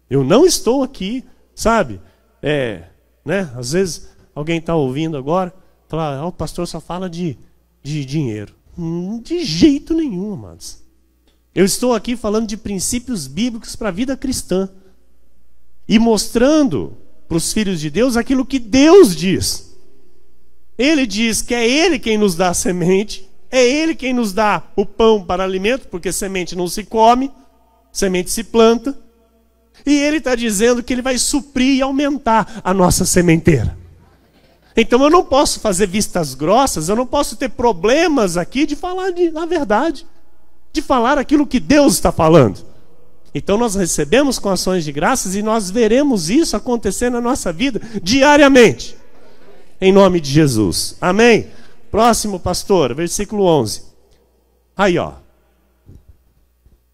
Eu não estou aqui, sabe? Às vezes alguém está ouvindo agora, fala, o pastor só fala de dinheiro. De jeito nenhum, amados. Eu estou aqui falando de princípios bíblicos para a vida cristã. E mostrando para os filhos de Deus aquilo que Deus diz. Ele diz que é Ele quem nos dá a semente, é Ele quem nos dá o pão para alimento, porque semente não se come, semente se planta. E Ele está dizendo que Ele vai suprir e aumentar a nossa sementeira. Então eu não posso fazer vistas grossas, eu não posso ter problemas aqui de falar a verdade, de falar aquilo que Deus está falando. Então nós recebemos com ações de graças e nós veremos isso acontecer na nossa vida diariamente. Em nome de Jesus. Amém? Próximo, pastor, versículo 11. Aí, ó.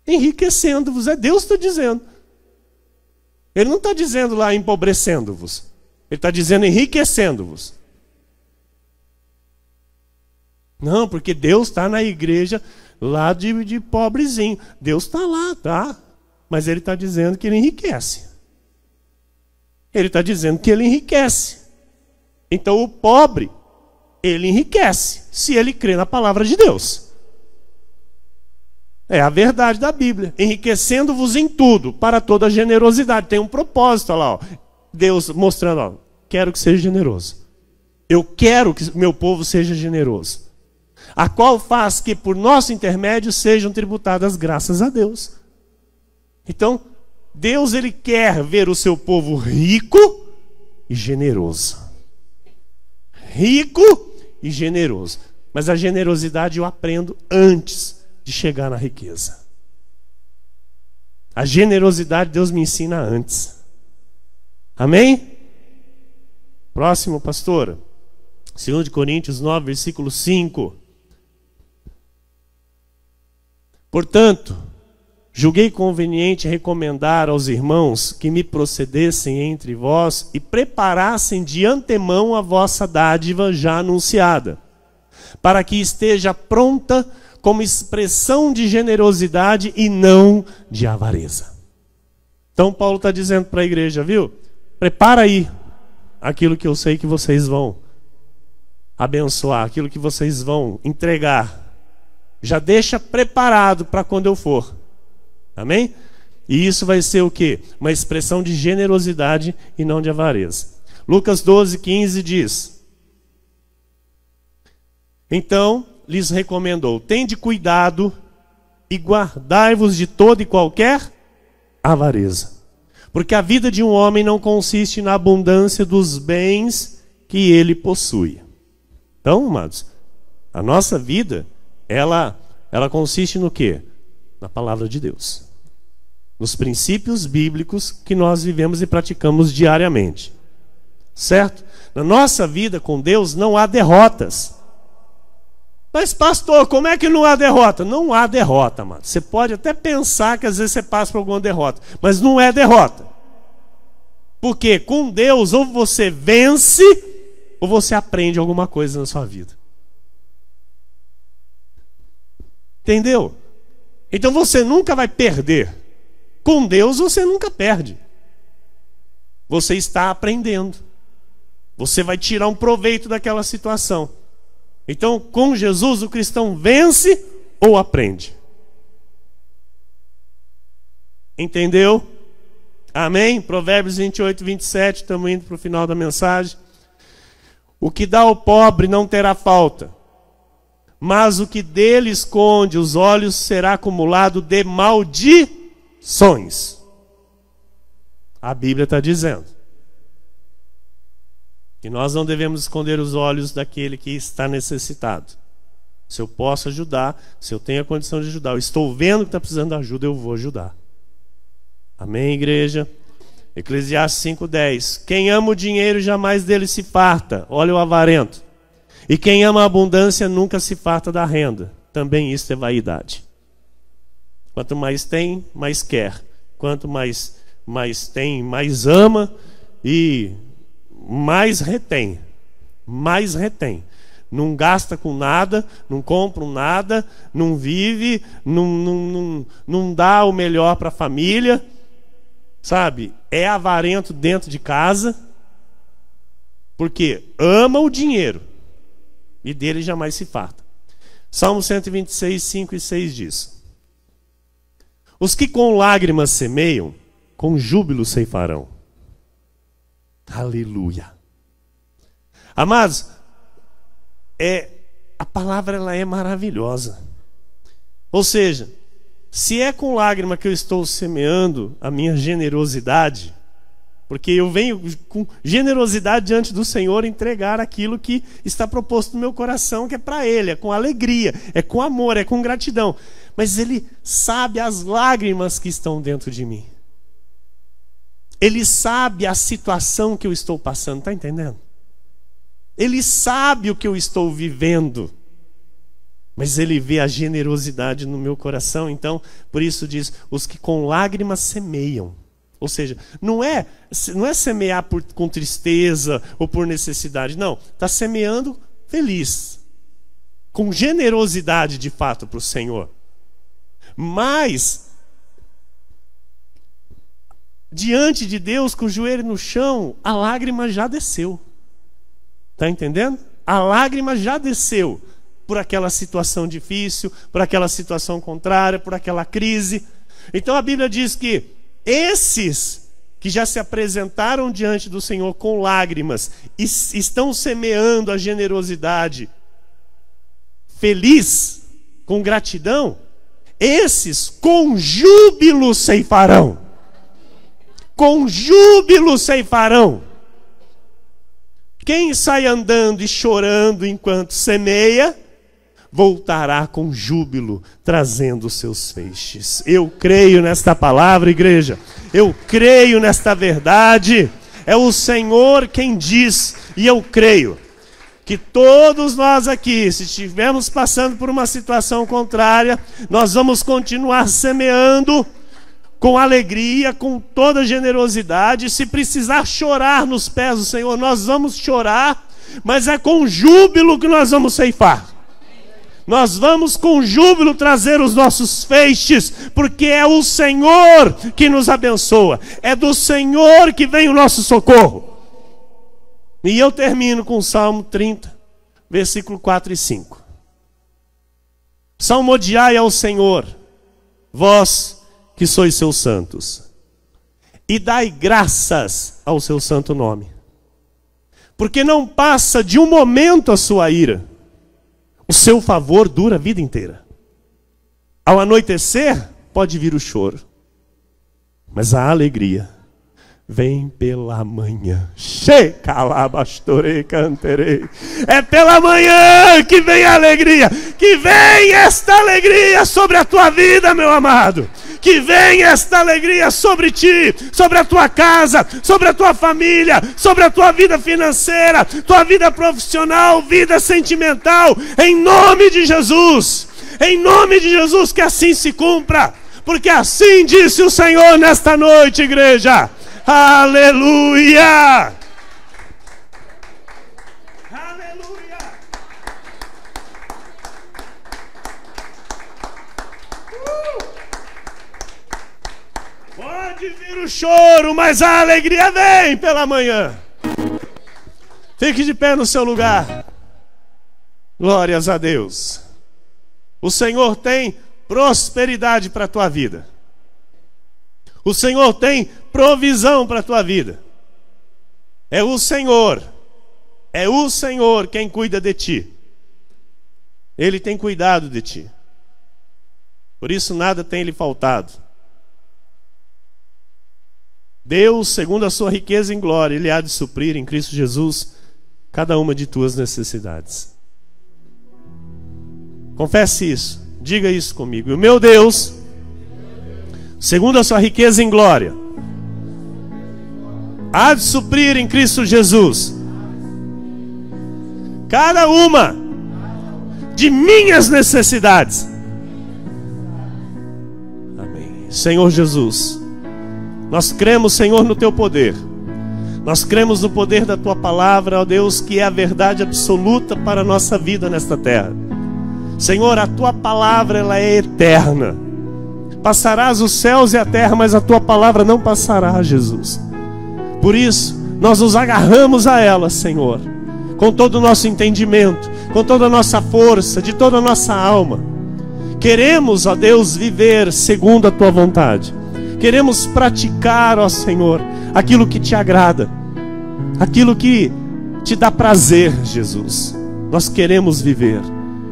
Enriquecendo-vos, é Deus que está dizendo. Ele não está dizendo lá empobrecendo-vos. Ele está dizendo enriquecendo-vos. Não, porque Deus está na igreja lá de pobrezinho. Deus está lá, tá? Mas Ele está dizendo que Ele enriquece. Ele está dizendo que Ele enriquece. Então o pobre, ele enriquece, se ele crê na palavra de Deus. É a verdade da Bíblia. Enriquecendo-vos em tudo, para toda generosidade. Tem um propósito lá, ó. Deus mostrando, ó, quero que seja generoso. Eu quero que meu povo seja generoso. A qual faz que por nosso intermédio sejam tributadas graças a Deus. Então, Deus, Ele quer ver o seu povo rico e generoso. Rico e generoso. Mas a generosidade eu aprendo antes de chegar na riqueza. A generosidade Deus me ensina antes. Amém? Próximo, pastora. 2 Coríntios 9, versículo 5. Portanto, julguei conveniente recomendar aos irmãos que me procedessem entre vós e preparassem de antemão a vossa dádiva já anunciada, para que esteja pronta como expressão de generosidade e não de avareza. Então Paulo está dizendo para a igreja, viu? Prepara aí aquilo que eu sei que vocês vão abençoar, aquilo que vocês vão entregar. Já deixa preparado para quando eu for. Amém? E isso vai ser o quê? Uma expressão de generosidade e não de avareza. Lucas 12, 15 diz: então lhes recomendou, tende cuidado e guardai-vos de toda e qualquer avareza. Porque a vida de um homem não consiste na abundância dos bens que ele possui. Então, amados, a nossa vida, ela consiste no quê? Na palavra de Deus. Nos princípios bíblicos que nós vivemos e praticamos diariamente. Certo? Na nossa vida com Deus não há derrotas. Mas pastor, como é que não há derrota? Não há derrota, mano. Você pode até pensar que às vezes você passa por alguma derrota, mas não é derrota. Porque com Deus ou você vence ou você aprende alguma coisa na sua vida. Entendeu? Então você nunca vai perder. Com Deus você nunca perde. Você está aprendendo. Você vai tirar um proveito daquela situação. Então, com Jesus, o cristão vence ou aprende. Entendeu? Amém? Provérbios 28, 27, estamos indo para o final da mensagem. O que dá ao pobre não terá falta, mas o que dele esconde os olhos será acumulado de maldições. A Bíblia está dizendo que nós não devemos esconder os olhos daquele que está necessitado. Se eu posso ajudar, se eu tenho a condição de ajudar, eu estou vendo que está precisando de ajuda, eu vou ajudar. Amém, igreja? Eclesiastes 5:10. Quem ama o dinheiro jamais dele se farta. Olha o avarento. E quem ama a abundância nunca se farta da renda. Também isso é vaidade. Quanto mais tem, mais quer. Quanto mais tem, mais ama e mais retém. Mais retém. Não gasta com nada, não compra nada, não vive, não dá o melhor para a família. Sabe? É avarento dentro de casa, porque ama o dinheiro e dele jamais se farta. Salmo 126, 5 e 6 diz: os que com lágrimas semeiam, com júbilo ceifarão. Aleluia. Amados, a palavra ela é maravilhosa. Ou seja, se é com lágrima que eu estou semeando a minha generosidade, porque eu venho com generosidade diante do Senhor entregar aquilo que está proposto no meu coração, que é para Ele, é com alegria, é com amor, é com gratidão. Mas Ele sabe as lágrimas que estão dentro de mim. Ele sabe a situação que eu estou passando, está entendendo? Ele sabe o que eu estou vivendo. Mas Ele vê a generosidade no meu coração. Então, por isso diz, os que com lágrimas semeiam. Ou seja, não é semear com tristeza ou por necessidade. Não, está semeando feliz. Com generosidade de fato para o Senhor. Mas, diante de Deus, com o joelho no chão, a lágrima já desceu. Está entendendo? A lágrima já desceu. Por aquela situação difícil, por aquela situação contrária, por aquela crise. Então a Bíblia diz que esses que já se apresentaram diante do Senhor com lágrimas e estão semeando a generosidade feliz, com gratidão, esses com júbilo ceifarão. Com júbilo ceifarão. Quem sai andando e chorando enquanto semeia, voltará com júbilo, trazendo os seus feixes. Eu creio nesta palavra, igreja. Eu creio nesta verdade. É o Senhor quem diz, e eu creio que todos nós aqui, se estivermos passando por uma situação contrária, nós vamos continuar semeando com alegria, com toda generosidade. Se precisar chorar nos pés do Senhor, nós vamos chorar, mas é com júbilo que nós vamos ceifar. Nós vamos com júbilo trazer os nossos feixes, porque é o Senhor que nos abençoa. É do Senhor que vem o nosso socorro. E eu termino com o Salmo 30, versículo 4 e 5. Salmodiai ao Senhor, vós que sois seus santos, e dai graças ao seu santo nome. Porque não passa de um momento a sua ira. O seu favor dura a vida inteira. Ao anoitecer, pode vir o choro, mas a alegria vem pela manhã. É pela manhã que vem a alegria. Que vem esta alegria sobre a tua vida, meu amado. Que vem esta alegria sobre ti, sobre a tua casa, sobre a tua família, sobre a tua vida financeira, tua vida profissional, vida sentimental, em nome de Jesus. Em nome de Jesus, que assim se cumpra, porque assim disse o Senhor nesta noite, igreja. Aleluia! o choro, mas a alegria vem pela manhã. Fique de pé no seu lugar. Glórias a Deus. O Senhor tem prosperidade para a tua vida. O Senhor tem provisão para a tua vida. É o Senhor quem cuida de ti. Ele tem cuidado de ti. Por isso nada tem lhe faltado. Deus, segundo a sua riqueza em glória, Ele há de suprir em Cristo Jesus cada uma de tuas necessidades. Confesse isso, diga isso comigo. E o meu Deus, segundo a sua riqueza em glória, há de suprir em Cristo Jesus cada uma de minhas necessidades. Amém. Senhor Jesus, nós cremos, Senhor, no Teu poder. Nós cremos no poder da Tua palavra, ó Deus, que é a verdade absoluta para a nossa vida nesta terra. Senhor, a Tua palavra, ela é eterna. Passarás os céus e a terra, mas a Tua palavra não passará, Jesus. Por isso, nós nos agarramos a ela, Senhor, com todo o nosso entendimento, com toda a nossa força, de toda a nossa alma. Queremos, ó Deus, viver segundo a Tua vontade. Queremos praticar, ó Senhor, aquilo que Te agrada, aquilo que Te dá prazer, Jesus. Nós queremos viver,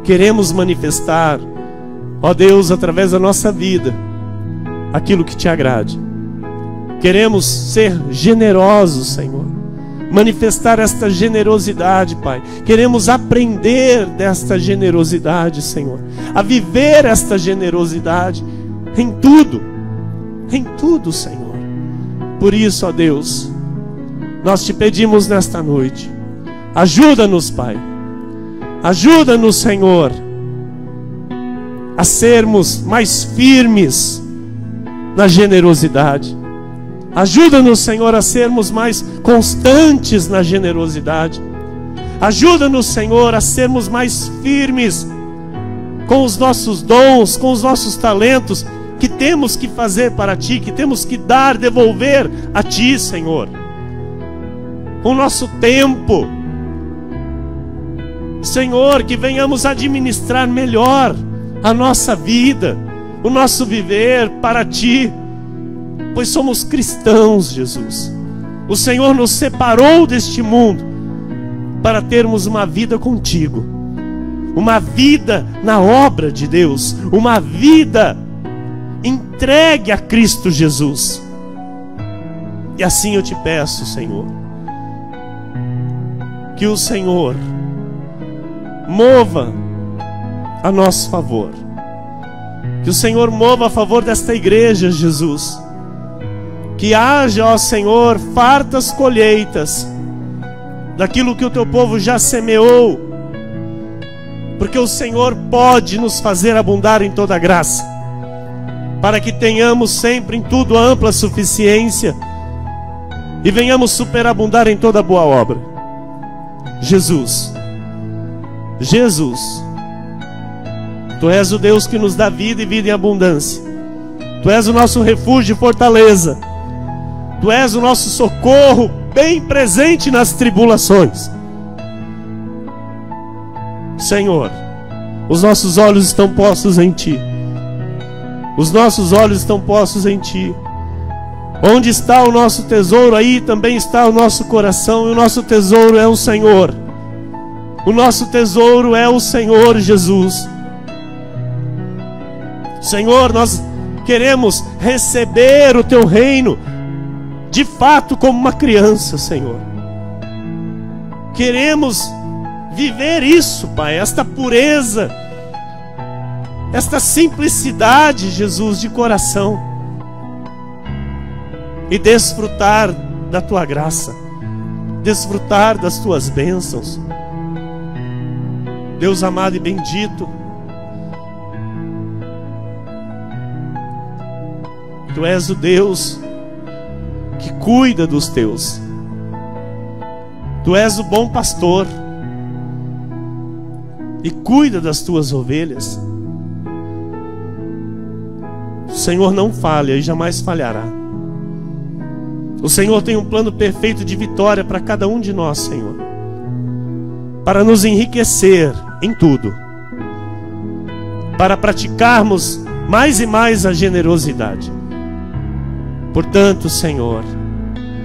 queremos manifestar, ó Deus, através da nossa vida, aquilo que Te agrade. Queremos ser generosos, Senhor, manifestar esta generosidade, Pai. Queremos aprender desta generosidade, Senhor, a viver esta generosidade em tudo, Senhor. Por isso, ó Deus, nós Te pedimos nesta noite, ajuda-nos, Pai, ajuda-nos, Senhor, a sermos mais firmes na generosidade. Ajuda-nos, Senhor, a sermos mais constantes na generosidade. Ajuda-nos, Senhor, a sermos mais firmes com os nossos dons, com os nossos talentos, que temos que fazer para Ti, que temos que dar, devolver a Ti, Senhor. Com o nosso tempo, Senhor, que venhamos administrar melhor a nossa vida, o nosso viver para Ti, pois somos cristãos, Jesus. O Senhor nos separou deste mundo para termos uma vida contigo, uma vida na obra de Deus, uma vida entregue a Cristo Jesus. E assim eu Te peço, Senhor, que o Senhor mova a nosso favor, que o Senhor mova a favor desta igreja, Jesus. Que haja, ó Senhor, fartas colheitas daquilo que o Teu povo já semeou, porque o Senhor pode nos fazer abundar em toda graça, para que tenhamos sempre em tudo ampla suficiência e venhamos superabundar em toda boa obra. Jesus, Tu és o Deus que nos dá vida e vida em abundância. Tu és o nosso refúgio e fortaleza. Tu és o nosso socorro bem presente nas tribulações. Senhor, os nossos olhos estão postos em Ti. Os nossos olhos estão postos em Ti. Onde está o nosso tesouro, aí também está o nosso coração. E o nosso tesouro é o Senhor. O nosso tesouro é o Senhor Jesus. Senhor, nós queremos receber o Teu reino de fato como uma criança, Senhor. Queremos viver isso, Pai, esta pureza, esta simplicidade, Jesus, de coração, e desfrutar da Tua graça, desfrutar das Tuas bênçãos. Deus amado e bendito, Tu és o Deus que cuida dos Teus. Tu és o bom pastor e cuida das Tuas ovelhas. O Senhor não falha e jamais falhará. O Senhor tem um plano perfeito de vitória para cada um de nós, Senhor, para nos enriquecer em tudo, para praticarmos mais e mais a generosidade. Portanto, Senhor,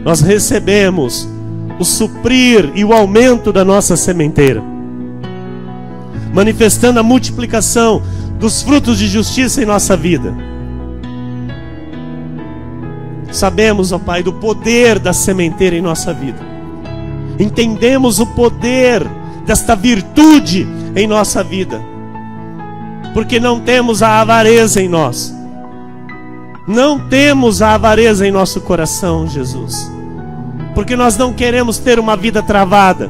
nós recebemos o suprir e o aumento da nossa sementeira, manifestando a multiplicação dos frutos de justiça em nossa vida. Sabemos, ó Pai, do poder da sementeira em nossa vida. Entendemos o poder desta virtude em nossa vida, porque não temos a avareza em nós. Não temos a avareza em nosso coração, Jesus, porque nós não queremos ter uma vida travada,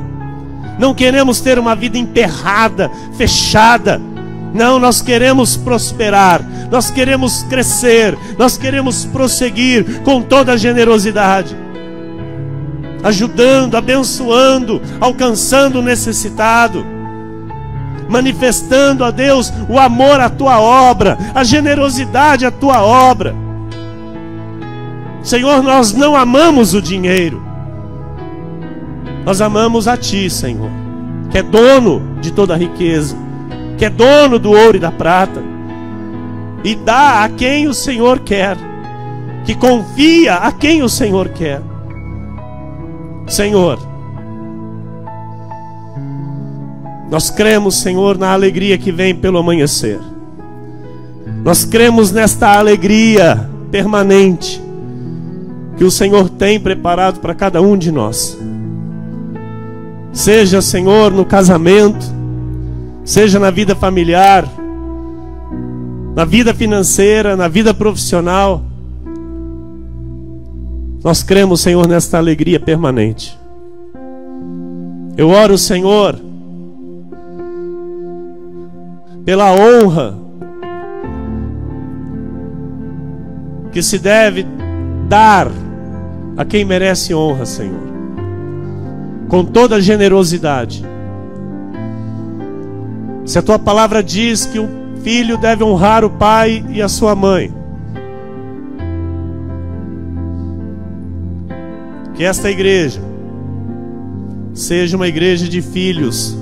não queremos ter uma vida emperrada, fechada. Não, nós queremos prosperar, nós queremos crescer, nós queremos prosseguir com toda a generosidade, ajudando, abençoando, alcançando o necessitado, manifestando a Deus o amor à tua obra, a generosidade à tua obra. Senhor, nós não amamos o dinheiro, nós amamos a Ti, Senhor, que é dono de toda a riqueza, que é dono do ouro e da prata, e dá a quem o Senhor quer, que confia a quem o Senhor quer. Senhor, nós cremos, Senhor, na alegria que vem pelo amanhecer. Nós cremos nesta alegria permanente que o Senhor tem preparado para cada um de nós. Seja, Senhor, no casamento, seja na vida familiar, na vida financeira, na vida profissional. Nós cremos, Senhor, nesta alegria permanente. Eu oro, Senhor, pela honra que se deve dar a quem merece honra, Senhor, com toda a generosidade. Se a tua palavra diz que o filho deve honrar o pai e a sua mãe, que esta igreja seja uma igreja de filhos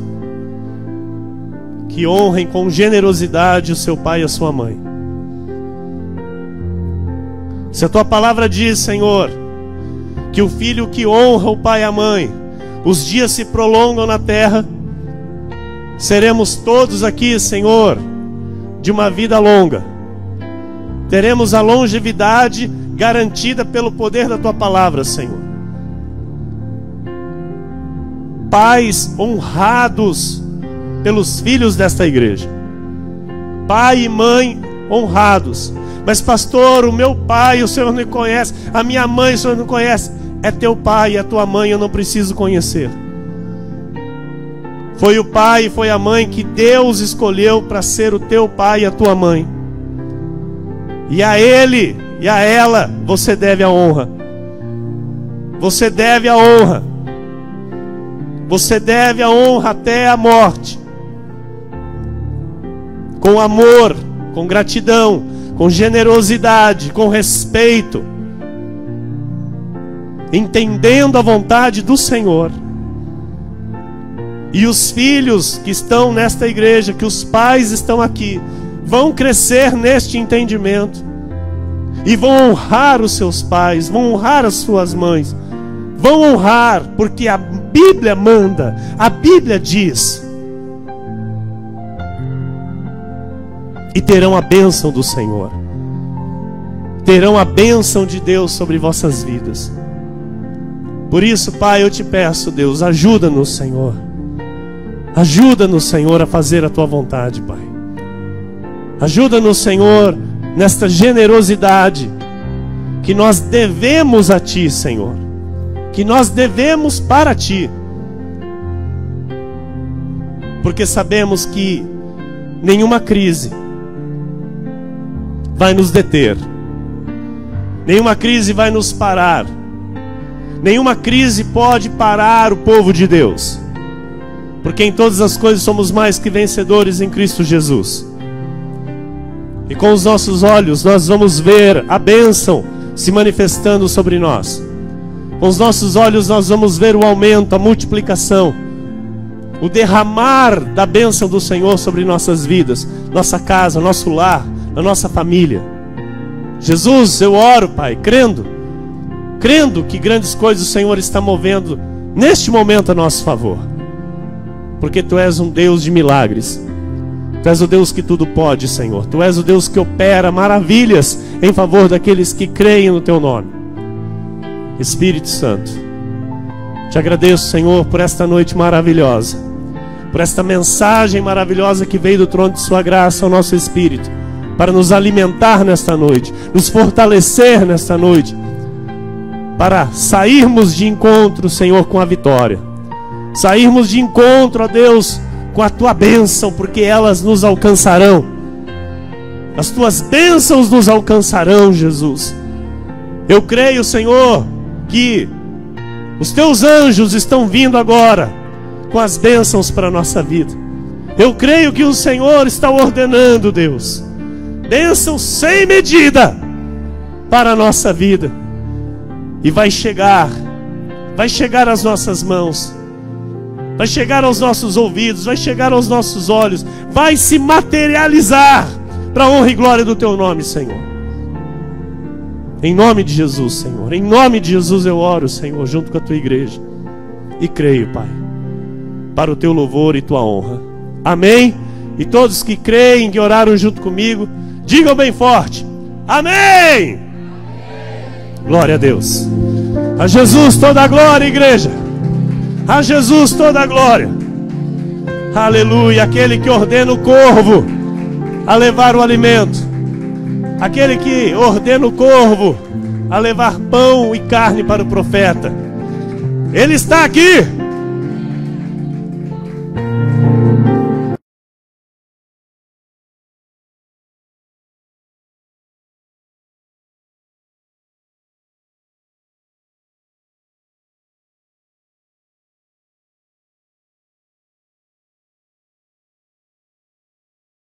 que honrem com generosidade o seu pai e a sua mãe. Se a tua palavra diz, Senhor, que o filho que honra o pai e a mãe, os dias se prolongam na terra, seremos todos aqui, Senhor, de uma vida longa. Teremos a longevidade garantida pelo poder da tua palavra, Senhor. Pais honrados pelos filhos desta igreja, pai e mãe honrados. Mas pastor, o meu pai o Senhor não conhece, a minha mãe o Senhor não conhece. É teu pai e a tua mãe eu não preciso conhecer. Foi o pai e foi a mãe que Deus escolheu para ser o teu pai e a tua mãe. E a ele e a ela você deve a honra. Você deve a honra. Você deve a honra até a morte. Com amor, com gratidão, com generosidade, com respeito, entendendo a vontade do Senhor. E os filhos que estão nesta igreja, que os pais estão aqui, vão crescer neste entendimento e vão honrar os seus pais, vão honrar as suas mães, vão honrar, porque a Bíblia manda, a Bíblia diz, e terão a bênção do Senhor, terão a bênção de Deus sobre vossas vidas. Por isso, Pai, eu te peço, Deus, ajuda-nos, Senhor. Ajuda-nos, Senhor, a fazer a tua vontade, Pai. Ajuda-nos, Senhor, nesta generosidade que nós devemos a Ti, Senhor, que nós devemos para Ti, porque sabemos que nenhuma crise vai nos deter, nenhuma crise vai nos parar, nenhuma crise pode parar o povo de Deus, porque em todas as coisas somos mais que vencedores em Cristo Jesus. E com os nossos olhos nós vamos ver a bênção se manifestando sobre nós. Com os nossos olhos nós vamos ver o aumento, a multiplicação, o derramar da bênção do Senhor sobre nossas vidas, nossa casa, nosso lar, a nossa família. Jesus, eu oro, Pai, crendo que grandes coisas o Senhor está movendo neste momento a nosso favor, porque Tu és um Deus de milagres. Tu és o Deus que tudo pode, Senhor. Tu és o Deus que opera maravilhas em favor daqueles que creem no Teu nome. Espírito Santo, Te agradeço, Senhor, por esta noite maravilhosa, por esta mensagem maravilhosa que veio do trono de Sua graça ao nosso espírito, para nos alimentar nesta noite, nos fortalecer nesta noite, para sairmos de encontro, Senhor, com a vitória. Sairmos de encontro, ó Deus, com a Tua bênção, porque elas nos alcançarão. As Tuas bênçãos nos alcançarão, Jesus. Eu creio, Senhor, que os Teus anjos estão vindo agora com as bênçãos para a nossa vida. Eu creio que o Senhor está ordenando, Deus, bênçãos sem medida para a nossa vida. E vai chegar às nossas mãos, vai chegar aos nossos ouvidos, vai chegar aos nossos olhos, vai se materializar para a honra e glória do Teu nome, Senhor. Em nome de Jesus, Senhor, em nome de Jesus eu oro, Senhor, junto com a Tua igreja, e creio, Pai, para o Teu louvor e Tua honra. Amém? E todos que creem, que oraram junto comigo, digam bem forte: amém! Glória a Deus. A Jesus toda a glória, igreja. A Jesus toda a glória. Aleluia. Aquele que ordena o corvo a levar o alimento, aquele que ordena o corvo a levar pão e carne para o profeta, Ele está aqui.